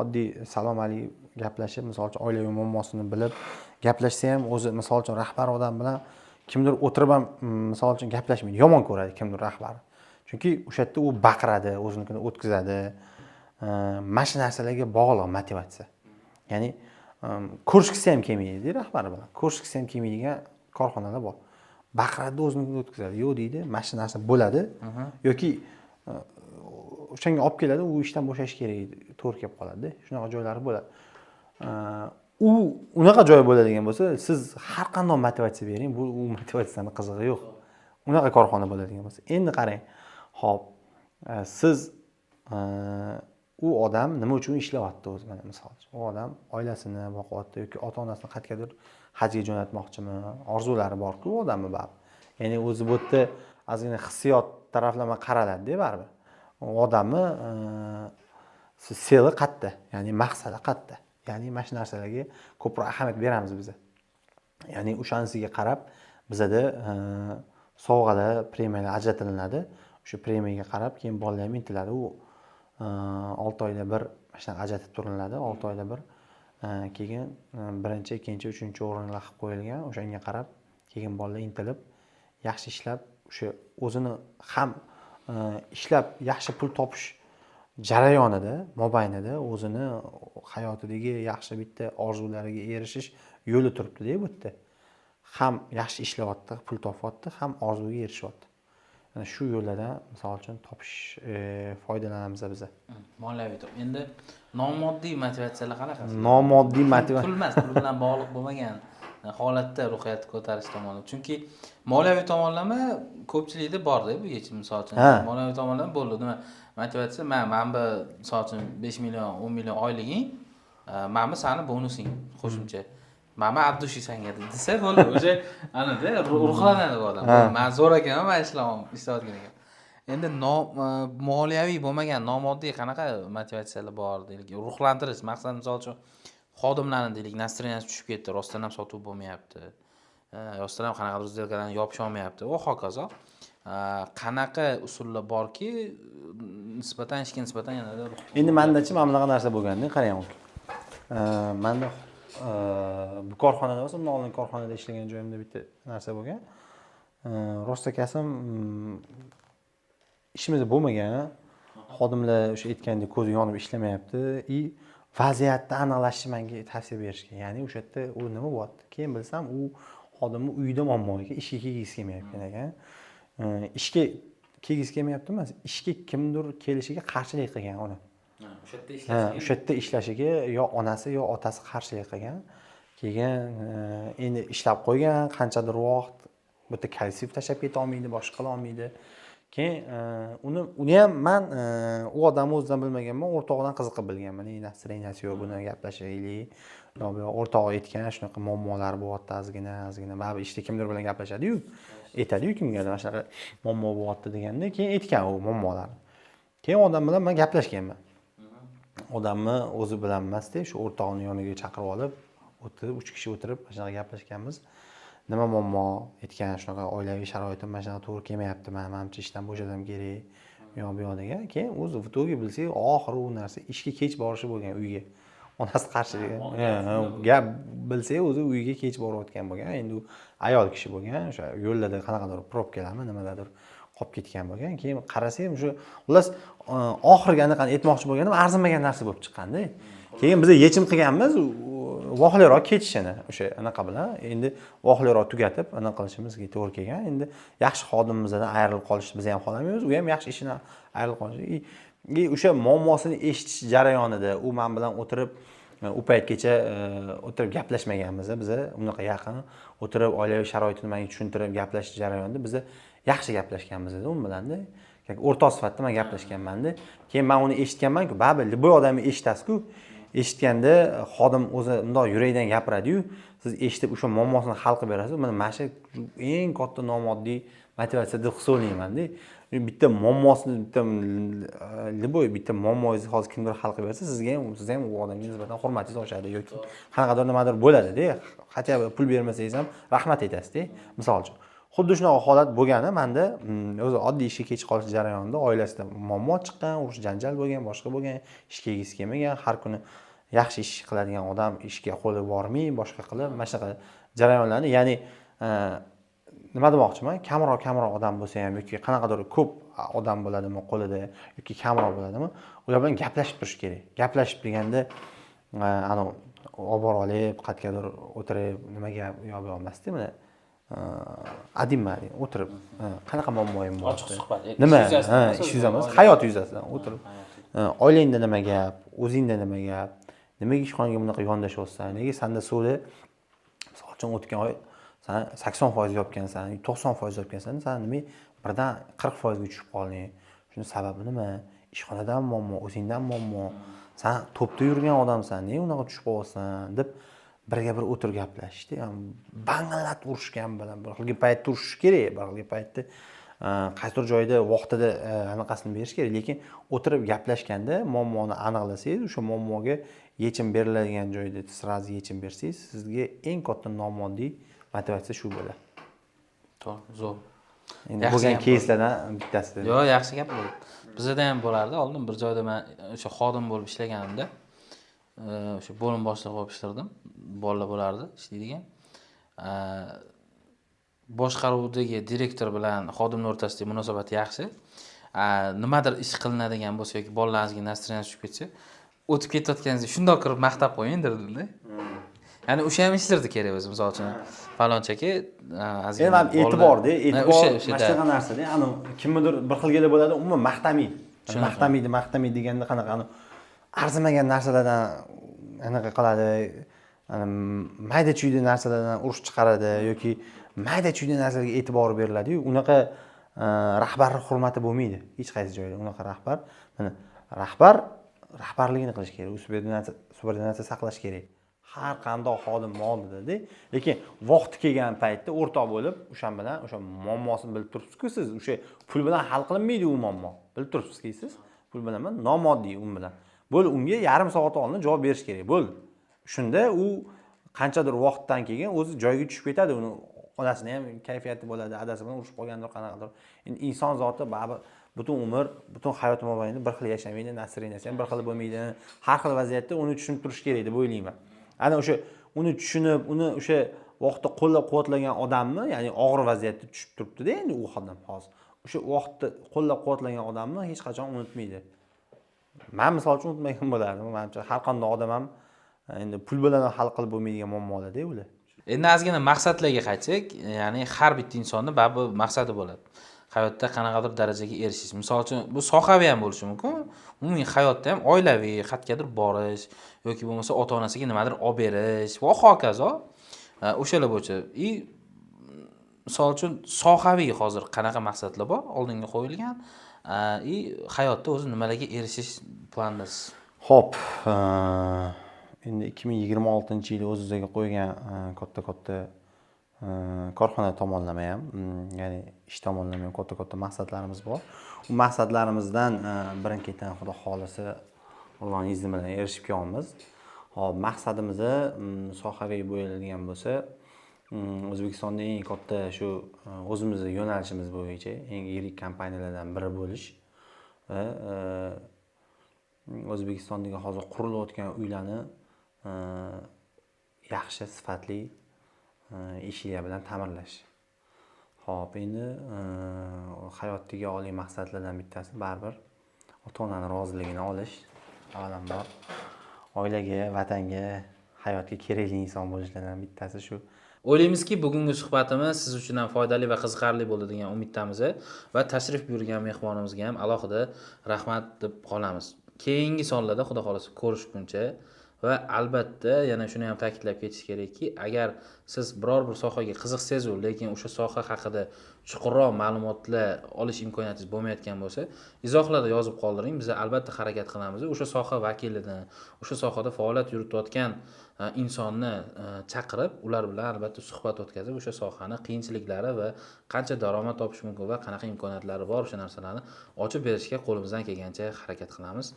oddiy salom alaykum gaplashib, misol uchun oilaviy muammosini bilib gaplashsa ham o'zi misol uchun rahbar odam bilan kimdir o'tirib ham misol uchun gaplashmaydi, yomon ko'radi kimdir rahbar. Chunki o'sha yerda u baqiradi, o'zinikini o'tkazadi. mana shu narsalarga bog'liq motivatsiya. Ya'ni ko'rishgisi ham kelmaydi rahbar bilan. Ko'rishgisi ham kelmaydigan korxonalar bor. Baqiradi, o'zini o'tkazadi. Yo'q deydi, mana shu narsa bo'ladi yoki o'shanga olib keladi, u ishdan bo'shash kerak, to'g'ri kelib qoladi. Shunaqa joylari bo'ladi. U unaqa joy bo'ladigan bo'lsa, siz har qanday motivatsiya bering, bu u motivatsiyaning qizig'i yo'q. Unaqa korxona bo'ladigan bo'lsa. Endi qarang. Xo'p, siz u odam nima uchun ishlayapti o'zi mana misol uchun. U odam oilasini boqyapti yoki ota-onasini qayergadir hajga jo'natmoqchimi, orzulari bor-ku u odamni baribir. Ya'ni o'zi bu yerda ozgina hissiyot taraflama qaraladi-da baribir. U odamni seli qayerda, ya'ni maqsadi qayerda. Ya'ni mana shu narsalarga ko'proq ahamiyat beramiz biz. Ya'ni o'shanisiga qarab bizada sovg'alar, premiyalar ajratilinadi. O'sha premiyaga qarab keyin bolalar ham intiladi. U 6 oyda bir mana shunaqa ajratib turiladi. 6 oyda bir keyin birinchi, ikkinchi, uchinchi o'rinlar qilib qo'yilgan. O'shanga qarab keyin bolalar intilib, yaxshi ishlab, o'sha o'zini ham ishlab yaxshi pul topish jarayonida, mobaynida o'zini hayotidagi yaxshi bitta orzulariga erishish yo'li turibdi-da bu yerda. Ham yaxshi ishlayapti, pul topyapti, ham orzuga erishyapti. Ana shu yo'llardan misol uchun topish foydalanamiz biz. Moliyaviy top. Endi nomoddiy motivatsiyalar qanaqa? Nomoddiy motivatsiya pul emas, pul bilan bog'liq bo'lmagan holatda ruhiyatni ko'tarish tomonlama. Chunki moliyaviy tomonlama ko'pchilikda bor-da bu yechim misol uchun. Moliyaviy tomonlama bo'ldi. Nima motivatsiya? Men bu misol uchun 5 million, 10 million oyliging, mana sani bonusing qo'shimcha. Mama Abdushi sanga desa bo'ldi. O'sha anada ruhlanadi bu odam. Men zo'r ekanman, men ishlayotgan ekan. Endi moliyaviy bo'lmagan nomoddiy qanaqa motivatsiyalar bor deylik. Ruhlantirish maqsad misol uchun xodimlarni deylik, настроенияsi tushib ketdi, rostdan ham sotuv bo'lmayapti. Rostdan ham qanaqadir сделкаlarni yopish olmayapti va hokazo. Qanaqa usullar borki, nisbatan ishga nisbatan yanada endi mendachi mana bunaqa narsa bo'lganda, qarang. Menda bu korxonada bo'lsa, undan oldin korxonada ishlagan joyimda bitta narsa bo'lgan. Rostakasim ishimizda bo'lmagan. Xodimlar o'sha aytgandek ko'zi yonib ishlamayapti. Vaziyatni aniqlashni menga tavsiya berishgan. Ya'ni o'sha yerda u nima bo'lyapti? Keyin bilsam, u xodimni uyida muammo ekan, ishga kelgisi kelmayotgan ekan. Ishga kelgisi kelmayapti emas, ishga kimdir kelishiga qarshilik qilgan uni. O'sha yerda ishlashiga yo onasi yo otasi qarshilik qilgan. Keyin endi ishlab qo'ygan, qanchadir vaqt bu yerda kolektiv tashlab keta olmaydi, boshqa qila olmaydi. Keyin uni ham men u odamni o'zidan bilmaganman, o'rtog'idan qiziqib bilganman. Настроенияsi yo'q, buni gaplashaylik. O'rtog'i aytgan, shunaqa muammolari bo'lyapti, ozgina. Baribir ishda kimdir bilan gaplashadi-yu, aytadi-yu kimgadir mana shunaqa muammo bo'lyapti deganda, keyin aytgan u muammolarni. Keyin odam bilan men gaplashganman. Odamni o'zi bilan emas-da, shu o'rtog'ini yoniga chaqirib olib, 3 kishi o'tirib mana shunaqa gaplashganmiz. Nima muammo aytgan, shunaqa oilaviy sharoitim mana shunaqa to'g'ri kelmayapti, menimcha ishdan bo'shadim kerak. Bu yoq degan. Keyin o'zi vitoga bilsak, oxiri u narsa ishga kech borishi bo'lgan uyga. Onasi qarshilik. Gap bilsak, o'zi uyga kech borayotgan bo'lgan. Endi u ayol kishi bo'lgan. O'sha yo'llarda qanaqadir probkalarmi, nimalardir qolib ketgan bo'lgan. Keyin qarasam, o'sha xullas oxirgi aniq aytmoqchi bo'lganim arzimagan narsa bo'lib chiqqanda. Keyin biz yechim qilganmiz, vohliroq ketishini o'sha anaqa bilan endi vohliroq tugatib anaqa qilishimizga to'g'ri kelgan. Endi yaxshi xodimimizdan ayrilib qolishni biz ham xohlamaymiz, u ham yaxshi ishidan ayrilib qolishi. O'sha muammosini eshitish jarayonida u men bilan o'tirib u paytgacha o'tirib gaplashmaganmiz. Biz unaqa yaqin o'tirib oilaviy sharoitini menga tushuntirib gaplashish jarayonida biz yaxshi gaplashganmiz edi u bilan-da. O'rtoq sifatida men gaplashganman-da. Keyin men uni eshitganman-ku, baribir bu odamni eshitasiz-ku. Eshitganda xodim o'zi bundoq yurakdan gapiradi-yu, siz eshitib o'sha muammosini hal qilib berasiz. Mana shu eng katta nomoddiy motivatsiya deb hisoblayman-da. Bitta muammosini bitta muammongizni hozir kimdir hal qilib bersa, siz ham u odamga nisbatan hurmatingiz oshadi yoki qanaqadir nimadir bo'ladi-da. Hatto pul bermasangiz ham rahmat aytasiz-da, misol uchun. Xuddi shunaqa holat bo'lgani menda o'zi oddiy ishga kech qolish jarayonida oilasida muammo chiqqan, urush janjal bo'lgan, boshqa bo'lgan, ishga kelgisi kelmagan, har kuni yaxshi ish qiladigan odam ishga qo'li bormay, boshqa qilib, mana shunaqa jarayonlarni, ya'ni nima demoqchiman, kamroq odam bo'lsa ham yoki qanaqadir ko'p odam bo'ladimi qo'lida yoki kamroq bo'ladimi, ular bilan gaplashib turish kerak. Gaplashib deganda olib borib, qayergadir o'tirib, nimaga yo'q olmasdi, mana adimma o'tirib, qanaqa muammoyim bor? Ochiq suhbat. Nima? Ish yuzasidan, hayot yuzasidan o'tirib. Oilangda nima gap, o'zingda nima gap, nimaga ishxonaga bunaqa yondashyapsan? Nega sanda suvda misol uchun o'tgan oy sen 80% yopgansan, 90% yopgansan, sen nima birdan 40% ga tushib qolding? Shuni sababi nima? Ishxonadan muammo, o'zingdan muammo. Sen to'pda yurgan odamsan, nega unaqa tushib qolyapsan deb birga bir o'tirib gaplashishdi. Bangillat urishgan bilan bir xilga paytda urishish kerak, bir xilga paytda qaysidir joyda vaqtida anaqasini berish kerak, lekin o'tirib gaplashganda muammoni aniqlasangiz, o'sha muammoga yechim beriladigan joyda sразу yechim bersangiz, sizga eng katta nomoddiy motivatsiya shu bo'ladi. To'g'ri, zo'r. Endi bo'lgan keyslardan bittasi. Yo'q, yaxshi gap bo'ldi. Bizda ham bo'lardi. Oldin bir joyda men o'sha xodim bo'lib ishlaganimda, o'sha bo'lim boshlig'i bo'lib ishlardim. Bolalar bo'lardi, ishlaydigan. Boshqaruvdagi direktor bilan xodimlar o'rtasidagi munosabat yaxshi. Nimadir ish qilinadigan bo'lsa yoki bolalaringizga настроение tushib ketsa, o'tib ketayotganingizda shundoq kirib maqtab qo'ying derdi. Ya'ni o'sha ham ishlardi kerak o'zi, misol uchun falonchaki ozgina e'tiborda, e'tibor shunaqa narsada, kimnidir bir xilgala bo'ladi, umuman maqtamaydi deganda qanaqa arzimagan narsalardan anaqa qiladi, mayda-chuyda narsalardan urush chiqaradi yoki mayda-chuyda narsalarga e'tibor beriladi-yu, unaqa rahbarlik hurmati bo'lmaydi hech qaysi joyda. Unaqa rahbar rahbarligini qilish kerak, subordinatsiya saqlash kerak. Har qanday xodim oldida, lekin vaqti kelgan paytda o'rtoq bo'lib, o'shan bilan o'sha muammosini bilib turibsiz-ku siz. O'sha pul bilan hal qilinmaydi u muammo. Bilib turibsiz-ku siz. Pul bilan emas, nomoddiy u bilan. Bo'ldi, unga yarim soat oldin javob berish kerak. Bo'ldi. Shunda u qanchadir vaqtdan keyin o'zi joyiga tushib ketadi. Uni onasini ham kayfiyati bo'ladi, adasi bilan urushib qolgandir, qanaqadir. Endi inson zoti baribir butun umr, butun hayot mobaynida bir xil yashamaydi, nasriyasi ham bir xil bo'lmaydi. Har xil vaziyatda uni tushunib turish kerak deb o'ylayman. Ana o'sha uni tushunib, uni o'sha vaqtda qo'llab-quvvatlagan odamni, ya'ni og'ir vaziyatda tushib turibdi-da endi u odam hozir. O'sha vaqtda qo'llab-quvvatlagan odamni hech qachon unutmaydi. Men misol uchun unutmagan bo'lardim. Menimcha har qanday odam ham endi pul bilan hal qilib bo'lmaydigan muammolar-da ular. Endi ozgina maqsadlarga qaytsak, ya'ni har bitta insonning baribir maqsadi bo'ladi. Hayotda qanaqadir darajaga erishish. Misol uchun bu sohaviy ham bo'lishi mumkin. Umumiy hayotda ham oilaviy, qayergadir borish yoki bo'lmasa ota-onasiga nimadir olib berish va hokazo. O'shalar bo'yicha. Misol uchun sohaviy hozir qanaqa maqsadlar bor oldinga qo'yilgan? Hayotda o'zi nimalarga erishish planidasiz? Xo'p, endi 2026-yil o'ziga qo'ygan katta korxona tomonlama ham, ya'ni ish tomonlama ham katta maqsadlarimiz bor. U maqsadlarimizdan birin-ketin xudo xolisa Allohning izni bilan erishib kelamiz. Hop, maqsadimiz sohaviy bo'yaladigan bo'lsa, O'zbekistonda eng katta shu o'zimizning yo'nalishimiz bo'yicha eng yirik kompaniyalardan biri bo'lish va O'zbekistondagi hozir qurilayotgan uylarni yaxshi sifatli eshiklar bilan ta'mirlash. Xo'p, endi hayotdagi oliy maqsadlardan bittasi baribir ota-onaning roziligini olish. Avvalambor oilaga, vatanga, hayotga kerakli inson bo'lishlardan bittasi shu. O'ylaymizki, bugungi suhbatimiz siz uchun ham foydali va qiziqarli bo'ldi degan umiddamiz va tashrif buyurgan mehmonimizga ham alohida rahmat deb qolamiz. Keyingi sonlarda xudo xolasa ko'rishguncha va albatta yana shuni ham ta'kidlab ketish kerakki, agar siz biror bir sohaga qiziqsangiz, lekin o'sha soha haqida chuqurroq ma'lumotlar olish imkoniyatingiz bo'lmayotgan bo'lsa, izohlarda yozib qoldiring. Biz albatta harakat qilamiz. O'sha soha vakilidan, o'sha sohada faoliyat yuritayotgan insonni chaqirib, ular bilan albatta suhbat o'tkazib, o'sha sohani qiyinchiliklari va qancha daromad topish mumkin va qanaqa imkoniyatlari bor o'sha narsalarni ochib berishga qo'limizdan kelgancha harakat qilamiz.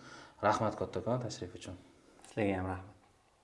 Rahmat kattakon tashrif uchun. Sizlarga ham rahmat.